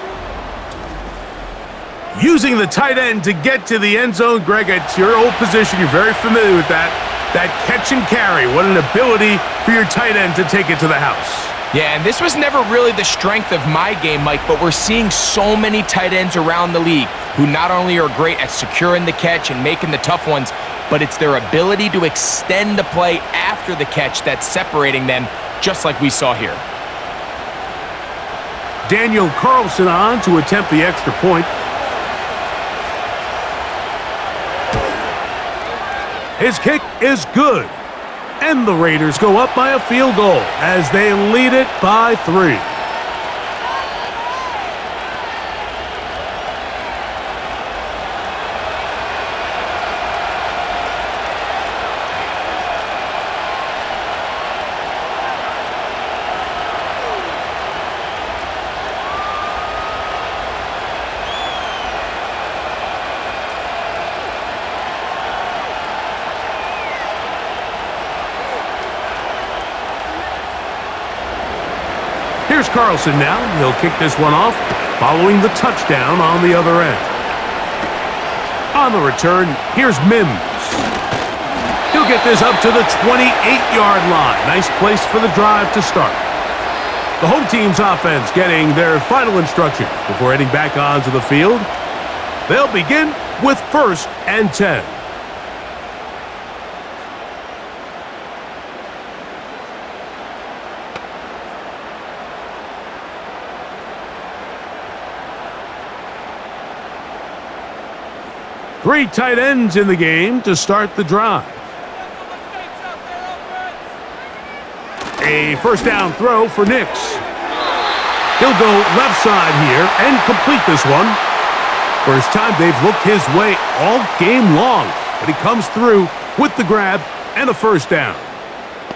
Using the tight end to get to the end zone, Greg, it's your old position. You're very familiar with that. That catch and carry. What an ability for your tight end to take it to the house. Yeah, and this was never really the strength of my game, Mike, but we're seeing so many tight ends around the league who not only are great at securing the catch and making the tough ones, but it's their ability to extend the play after the catch that's separating them, just like we saw here. Daniel Carlson on to attempt the extra point. His kick is good. And the Raiders go up by a field goal as they lead it by 3. Here's Carlson now. He'll kick this one off, following the touchdown on the other end. On the return, here's Mims. He'll get this up to the 28-yard line. Nice place for the drive to start. The home team's offense getting their final instructions before heading back onto the field. They'll begin with 1st and 10. Three tight ends in the game to start the drive. A 1st down throw for Nix. He'll go left side here and complete this one. First time they've looked his way all game long, but he comes through with the grab and a 1st down.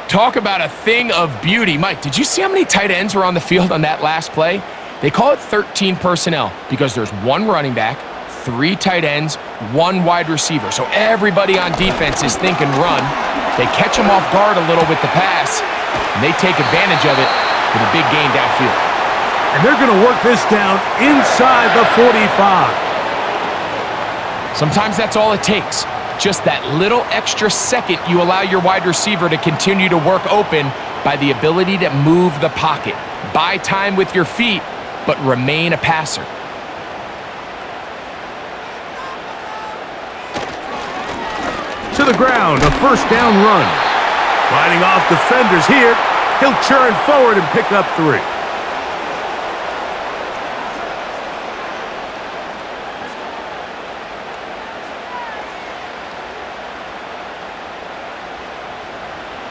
Talk about a thing of beauty. Mike, did you see how many tight ends were on the field on that last play? They call it 13 personnel because there's 1 running back, 3 tight ends, 1 wide receiver. So everybody on defense is thinking run. They catch him off guard a little with the pass, and they take advantage of it with a big gain downfield. And they're going to work this down inside the 45. Sometimes that's all it takes. Just that little extra second you allow your wide receiver to continue to work open by the ability to move the pocket. Buy time with your feet, but remain a passer. To the ground, a first down run. Fighting off defenders here. He'll churn forward and pick up 3.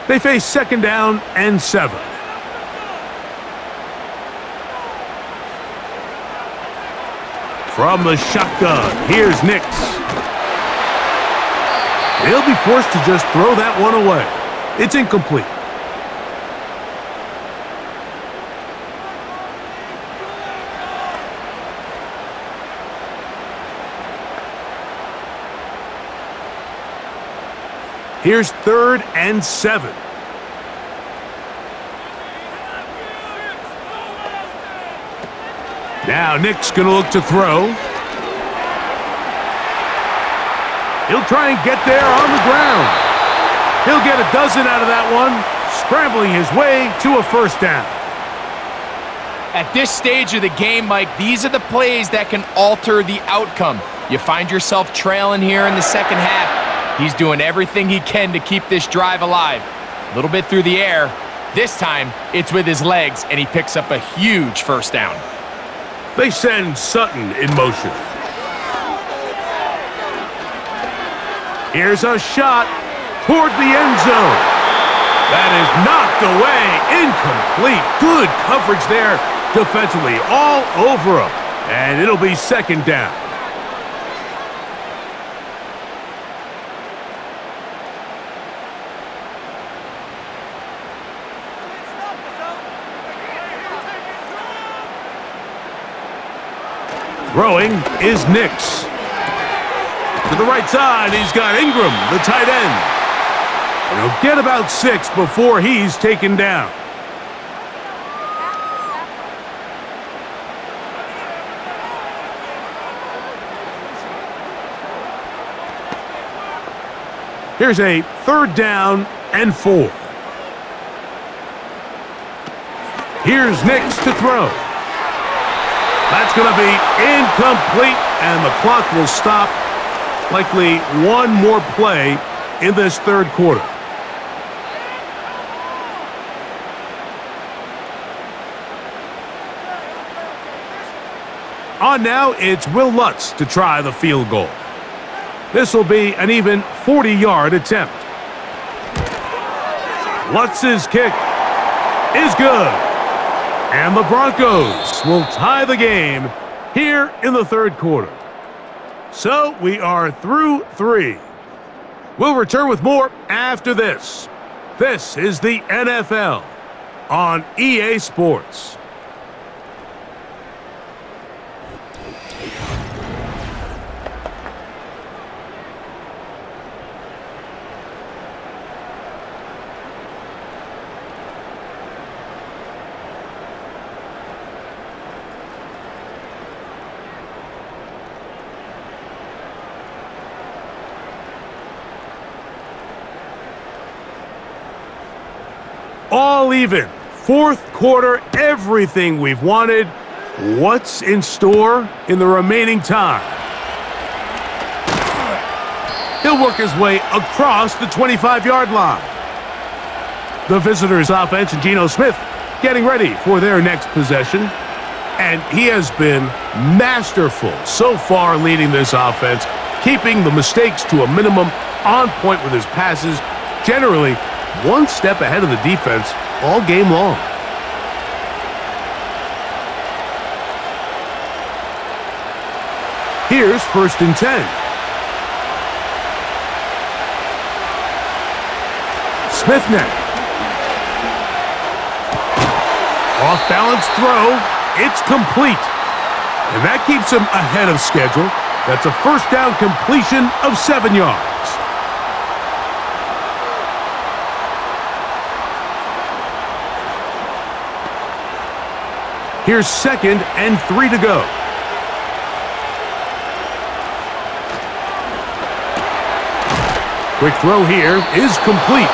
They face second down and 7. From the shotgun, here's Nix. He'll be forced to just throw that one away. It's incomplete. Here's 3rd and 7. Now Nick's going to look to throw. He'll try and get there on the ground. He'll get a dozen out of that one, scrambling his way to a first down. At this stage of the game, Mike, these are the plays that can alter the outcome. You find yourself trailing here in the second half. He's doing everything he can to keep this drive alive. A little bit through the air. This time, it's with his legs, and he picks up a huge first down. They send Sutton in motion. Here's a shot toward the end zone. That is knocked away, incomplete. Good coverage there defensively, all over him. And it'll be second down. Throwing is Nix. To the right side, he's got Ingram, the tight end. And he'll get about 6 before he's taken down. Here's a 3rd down and 4. Here's Nix to throw. That's going to be incomplete, and the clock will stop. Likely one more play in this 3rd quarter. On now, it's Will Lutz to try the field goal. This will be an even 40-yard attempt. Lutz's kick is good. And the Broncos will tie the game here in the 3rd quarter. So we are through 3. We'll return with more after this. This is the NFL on EA Sports. All even. 4th quarter, everything we've wanted. What's in store in the remaining time? He'll work his way across the 25-yard line. The visitors' offense and Geno Smith getting ready for their next possession. And he has been masterful so far leading this offense, keeping the mistakes to a minimum, on point with his passes, generally one step ahead of the defense all game long. Here's 1st and 10. Smith net. Off-balance throw. It's complete. And that keeps him ahead of schedule. That's a first down completion of 7 yards. Here's 2nd and 3 to go. Quick throw here is complete.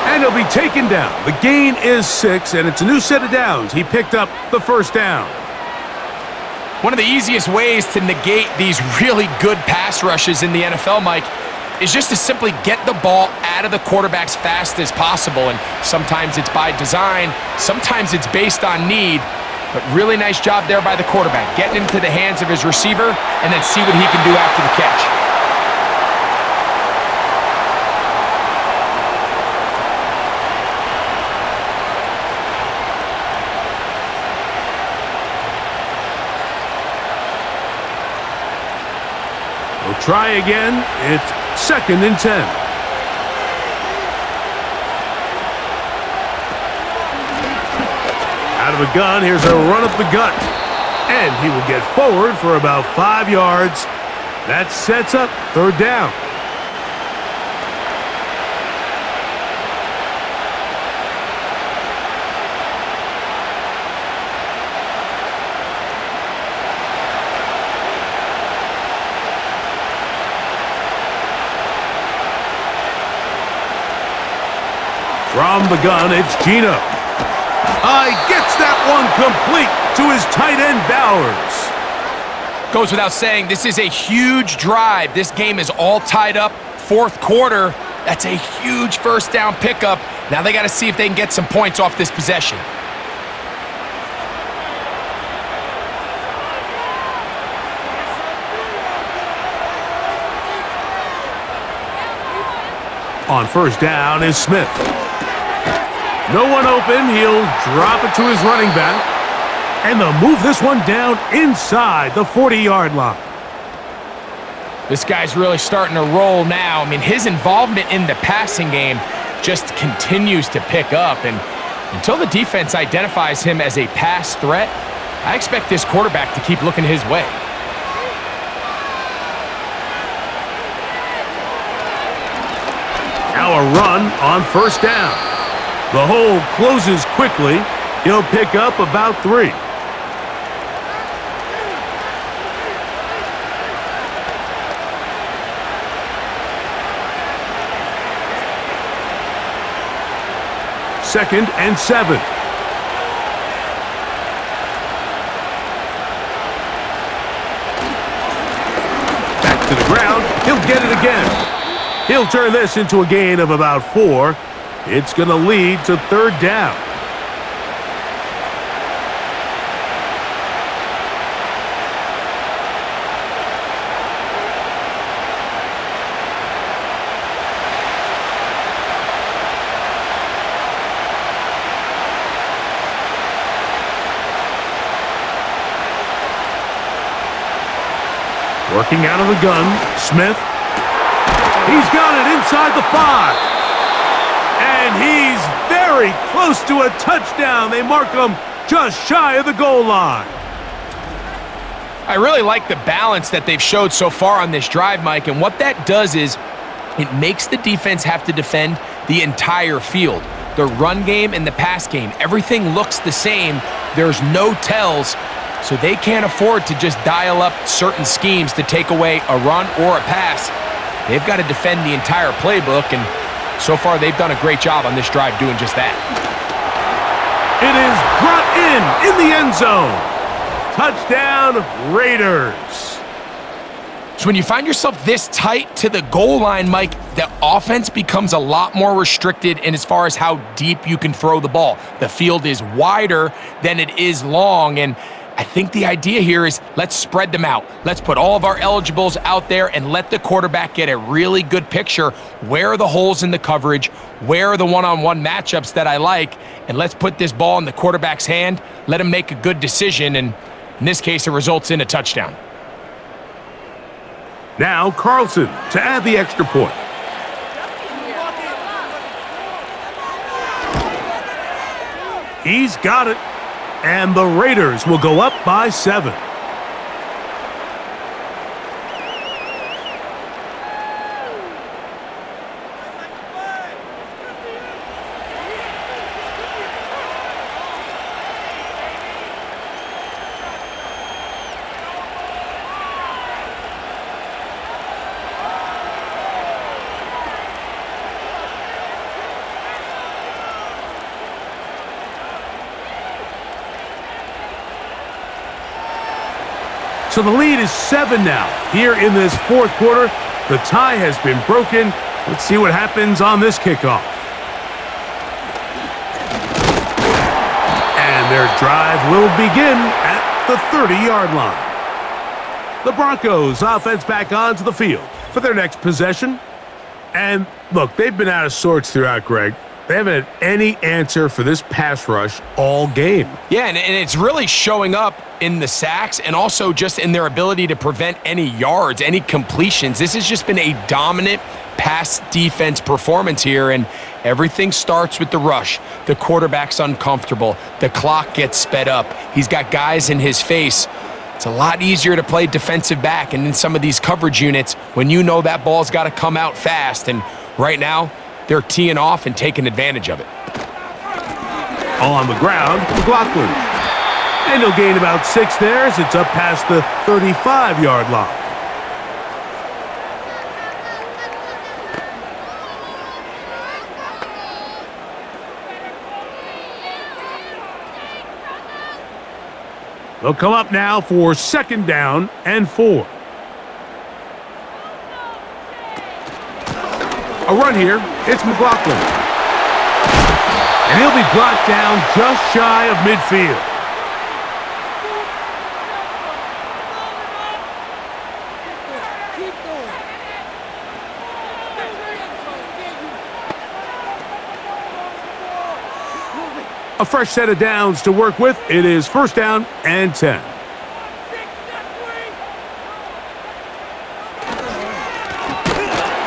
And he'll be taken down. The gain is 6, and it's a new set of downs. He picked up the first down. One of the easiest ways to negate these really good pass rushes in the NFL, Mike, is just to simply get the ball out of the quarterback as fast as possible. And sometimes it's by design, sometimes it's based on need. But really nice job there by the quarterback, getting into the hands of his receiver and then see what he can do after the catch. We'll try again. It's 2nd and 10. Out of a gun, here's a run up the gut. And he will get forward for about 5 yards. That sets up 3rd down. From the gun, it's Gino. He gets that one complete to his tight end, Bowers. Goes without saying, this is a huge drive. This game is all tied up. 4th quarter, that's a huge first down pickup. Now they got to see if they can get some points off this possession. On 1st down is Smith. No one open. He'll drop it to his running back. And they'll move this one down inside the 40-yard line. This guy's really starting to roll now. I mean, his involvement in the passing game just continues to pick up. And until the defense identifies him as a pass threat, I expect this quarterback to keep looking his way. Now a run on 1st down. The hole closes quickly. He'll pick up about 3. Second and 7. Back to the ground. He'll get it again. He'll turn this into a gain of about 4. It's going to lead to 3rd down. Working out of the gun, Smith. He's got it inside the 5. And he's very close to a touchdown. They mark him just shy of the goal line. I really like the balance that they've showed so far on this drive, Mike, and what that does is it makes the defense have to defend the entire field. The run game and the pass game, everything looks the same. There's no tells, so they can't afford to just dial up certain schemes to take away a run or a pass. They've got to defend the entire playbook, and so far they've done a great job on this drive doing just that. It is brought in the end zone. Touchdown, Raiders. So when you find yourself this tight to the goal line, Mike, the offense becomes a lot more restricted in as far as how deep you can throw the ball. The field is wider than it is long, and I think the idea here is let's spread them out. Let's put all of our eligibles out there and let the quarterback get a really good picture. Where are the holes in the coverage? Where are the one-on-one matchups that I like? And let's put this ball in the quarterback's hand. Let him make a good decision, and in this case, it results in a touchdown. Now Carlson to add the extra point. He's got it. And the Raiders will go up by 7. So the lead is 7 now. Here in this fourth quarter, the tie has been broken. Let's see what happens on this kickoff. And their drive will begin at the 30-yard line. The Broncos offense back onto the field for their next possession. And look, they've been out of sorts throughout, Greg. They haven't had any answer for this pass rush all game. Yeah, and it's really showing up in the sacks and also just in their ability to prevent any yards, any completions. This has just been a dominant pass defense performance here, and everything starts with the rush. The quarterback's uncomfortable. The clock gets sped up. He's got guys in his face. It's a lot easier to play defensive back and in some of these coverage units when you know that ball's got to come out fast, and right now, they're teeing off and taking advantage of it. On the ground, McLaughlin. And he'll gain about 6 there as it's up past the 35-yard line. They'll come up now for 2nd down and 4. A run here. It's McLaughlin. And he'll be brought down just shy of midfield. A fresh set of downs to work with. It is 1st down and 10.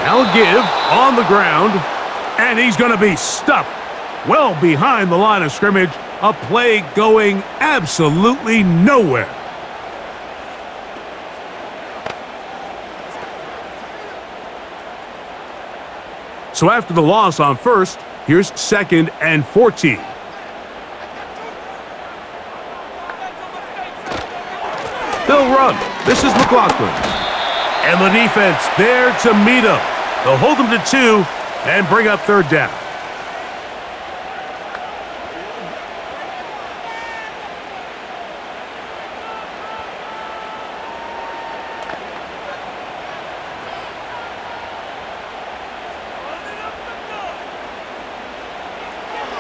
Now a give on the ground, and he's going to be stuffed well behind the line of scrimmage. A play going absolutely nowhere. So after the loss on 1st, here's 2nd and 14. They'll run. This is McLaughlin. And the defense there to meet him. They'll hold him to 2 and bring up 3rd down.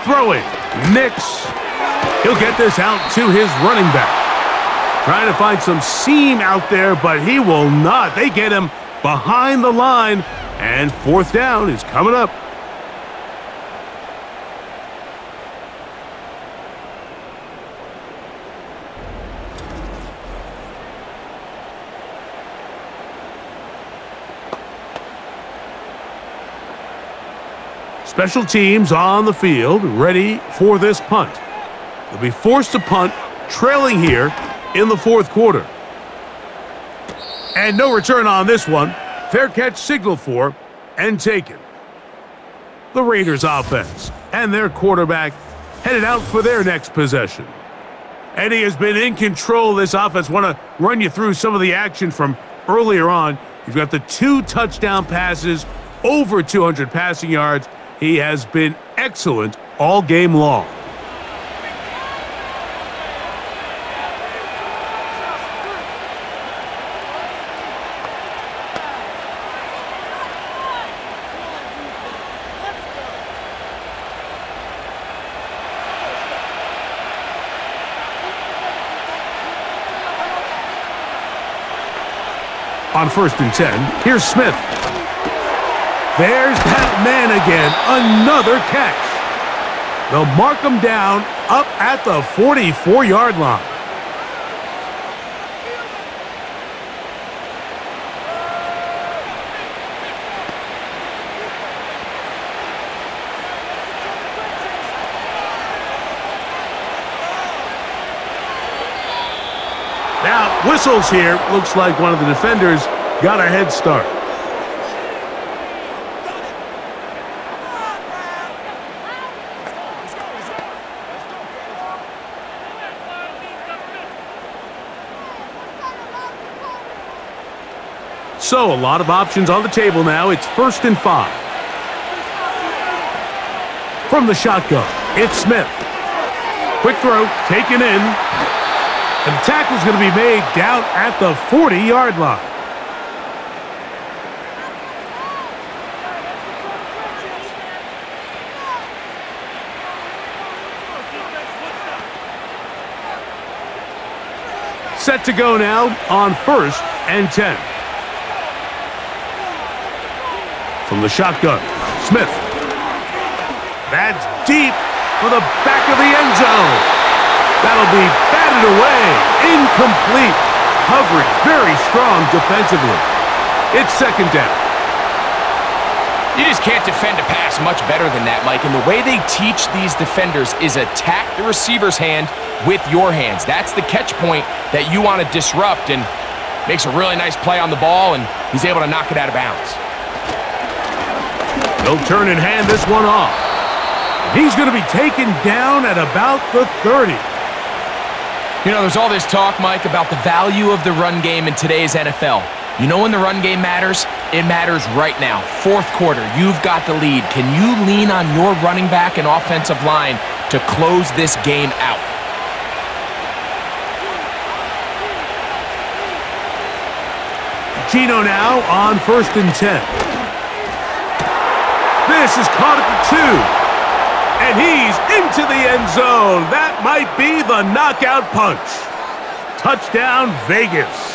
Throwing. Nix. He'll get this out to his running back. Trying to find some seam out there, but he will not. They get him behind the line, and 4th down is coming up. Special teams on the field, ready for this punt. They'll be forced to punt, trailing here in the 4th quarter. And no return on this one. Fair catch signaled for and taken. The Raiders offense and their quarterback headed out for their next possession. And he has been in control of this offense. Want to run you through some of the action from earlier on. You've got the 2 touchdown passes, over 200 passing yards. He has been excellent all game long. On 1st and 10, here's Smith. There's that man again, another catch. They'll mark him down up at the 44-yard line. Now, whistles here. Looks like one of the defenders got a head start. So, a lot of options on the table now. It's 1st and 5. From the shotgun, it's Smith. Quick throw, taken in. And the tackle's going to be made down at the 40-yard line. Set to go now on 1st and 10. From the shotgun, Smith. That's deep for the back of the end zone. That'll be batted away. Incomplete. Coverage very strong defensively. It's 2nd down. You just can't defend a pass much better than that, Mike. And the way they teach these defenders is attack the receiver's hand with your hands. That's the catch point that you want to disrupt, and makes a really nice play on the ball, and he's able to knock it out of bounds. He'll turn and hand this one off. He's going to be taken down at about the 30. You know, there's all this talk, Mike, about the value of the run game in today's NFL. You know when the run game matters? It matters right now. 4th quarter, you've got the lead. Can you lean on your running back and offensive line to close this game out? Gino now on 1st and 10. This is caught at the 2. And he's into the end zone. That might be the knockout punch. Touchdown, Vegas.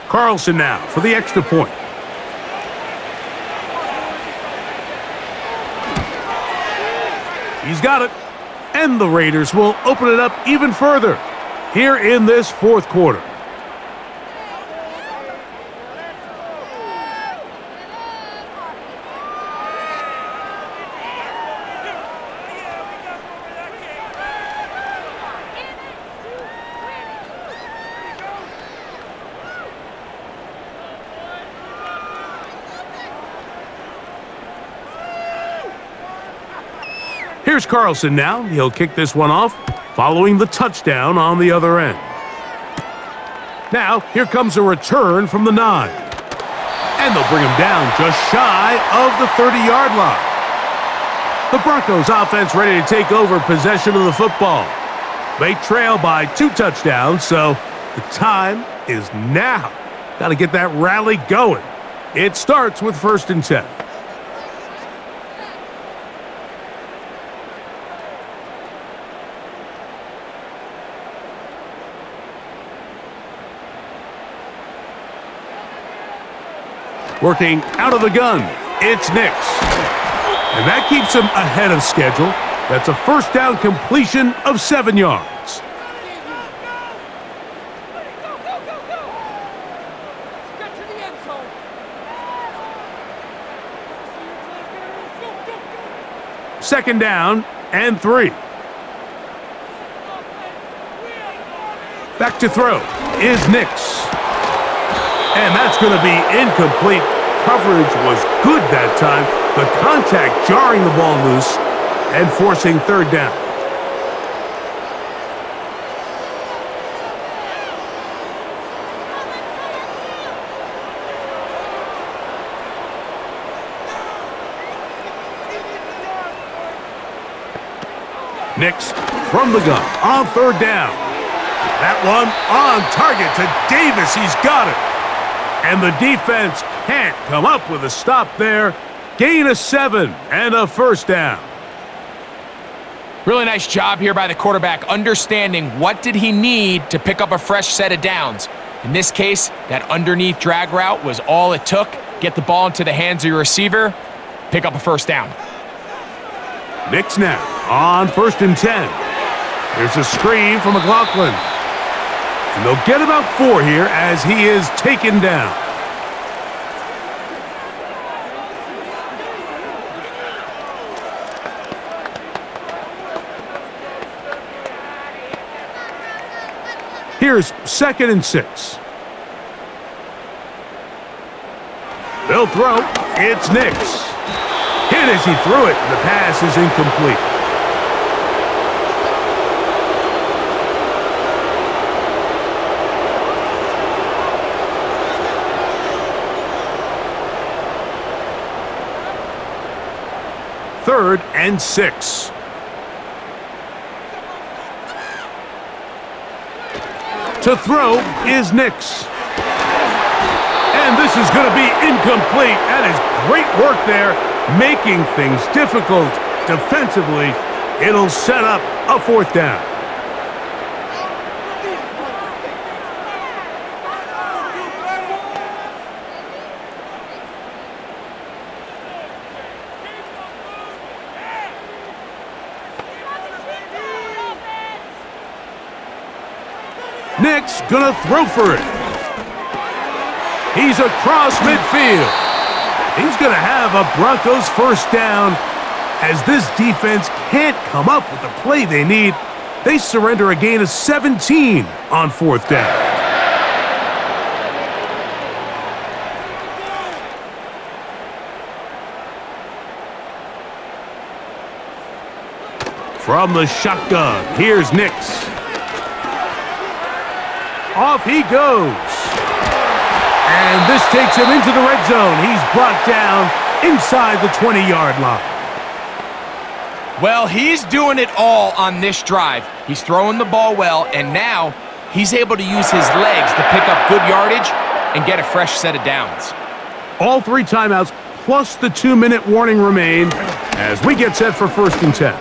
Carlson now for the extra point. He's got it. And the Raiders will open it up even further here in this 4th quarter. Here's Carlson now. He'll kick this one off, following the touchdown on the other end. Now, here comes a return from the 9. And they'll bring him down just shy of the 30-yard line. The Broncos offense ready to take over possession of the football. They trail by 2 touchdowns, so the time is now. Got to get that rally going. It starts with 1st and 10. Working out of the gun, it's Nix. And that keeps him ahead of schedule. That's a 1st down completion of 7 yards. Get to the end zone. 2nd down and 3. Back to throw is Nix. And that's going to be incomplete. Coverage was good that time. The contact jarring the ball loose and forcing 3rd down. Nix from the gun on 3rd down. That one on target to Davis. He's got it. And the defense can't come up with a stop there. Gain of 7 and a 1st down. Really nice job here by the quarterback, understanding what did he need to pick up a fresh set of downs. In this case, that underneath drag route was all it took. Get the ball into the hands of your receiver, pick up a 1st down. Nix now on 1st and 10. There's a screen from McLaughlin. And they'll get about 4 here as he is taken down. Here's 2nd and 6. They'll throw. It's Nix. Hit as he threw it. The pass is incomplete. Third and 6. To throw is Nix. And this is going to be incomplete. That is great work there, making things difficult defensively. It'll set up a 4th down. Nix gonna throw for it. He's across midfield. He's gonna have a Broncos 1st down. As this defense can't come up with the play they need, they surrender a gain of 17 on 4th down. From the shotgun, here's Nix. Off he goes. And this takes him into the red zone. He's brought down inside the 20-yard line. Well, he's doing it all on this drive. He's throwing the ball well, and now he's able to use his legs to pick up good yardage and get a fresh set of downs. All 3 timeouts plus the 2-minute warning remain as we get set for 1st and 10.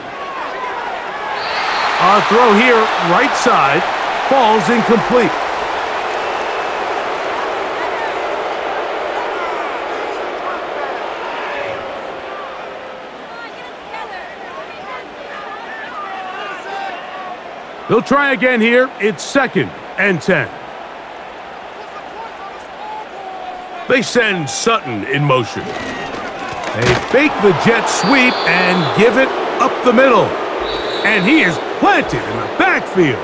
A throw here, right side, falls incomplete. They'll try again here. It's 2nd and 10. They send Sutton in motion. They fake the jet sweep and give it up the middle. And he is planted in the backfield.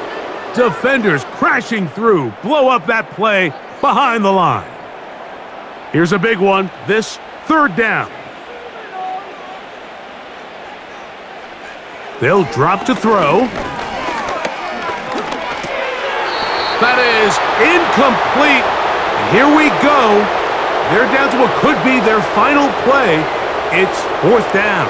Defenders crashing through, blow up that play behind the line. Here's a big one. This 3rd down. They'll drop to throw. That is incomplete. Here we go. They're down to what could be their final play. It's 4th down.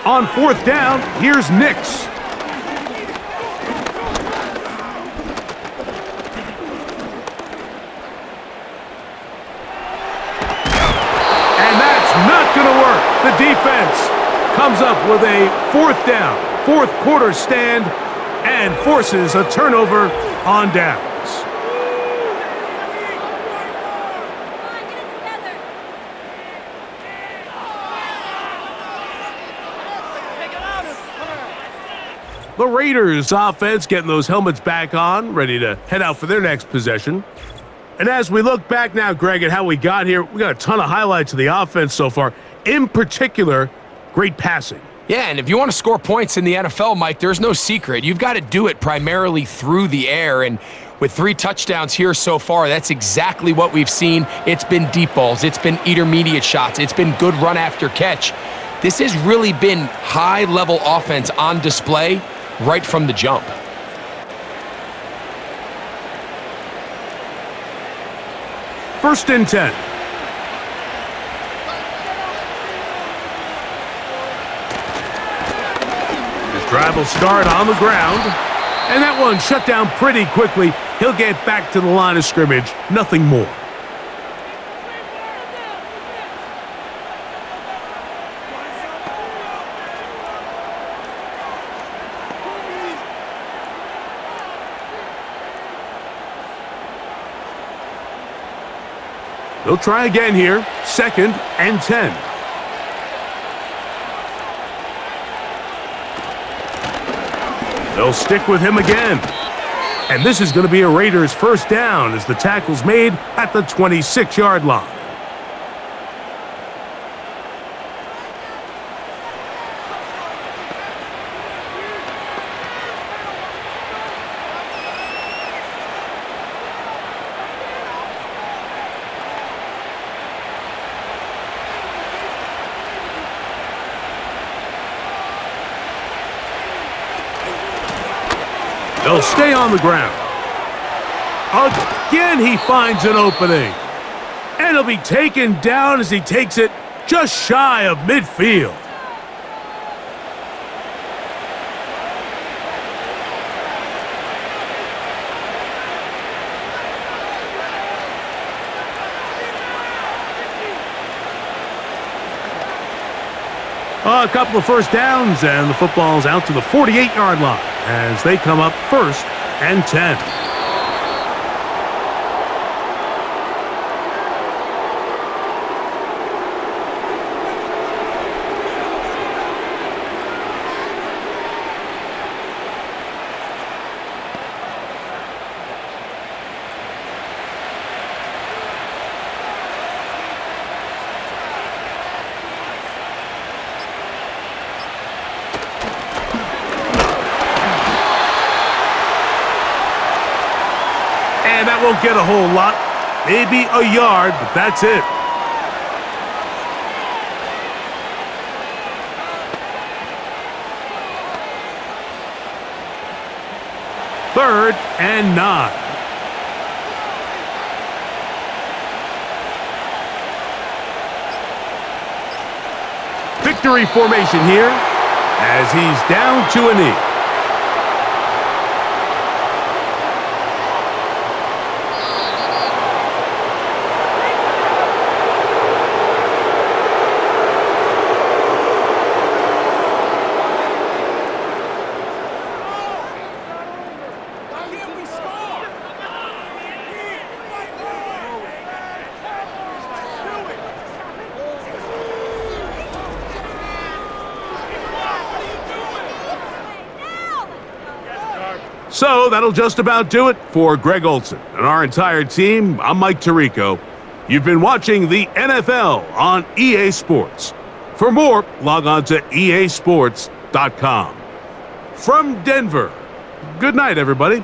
On 4th down, here's Nix. The defense comes up with a 4th down, 4th quarter stand, and forces a turnover on downs. The Raiders offense getting those helmets back on, ready to head out for their next possession. And as we look back now, Greg, at how we got here, we got a ton of highlights of the offense so far. In particular, great passing. Yeah, and if you want to score points in the NFL, Mike, there's no secret. You've got to do it primarily through the air, and with 3 touchdowns here so far, that's exactly what we've seen. It's been deep balls. It's been intermediate shots. It's been good run after catch. This has really been high-level offense on display right from the jump. First and 10. Drive will start on the ground, and that one shut down pretty quickly. He'll get back to the line of scrimmage, nothing more. They'll try again here, 2nd and 10. They'll stick with him again. And this is going to be a Raiders 1st down as the tackle's made at the 26-yard line. They'll stay on the ground. Again, he finds an opening. And he'll be taken down as he takes it just shy of midfield. A couple of first downs, and the football's out to the 48-yard line as they come up 1st and 10. And that won't get a whole lot. Maybe a yard, but that's it. Third and 9. Victory formation here as he's down to a knee. So that'll just about do it for Greg Olson and our entire team. I'm Mike Tirico. You've been watching the NFL on EA Sports. For more, log on to easports.com. From Denver, good night, everybody.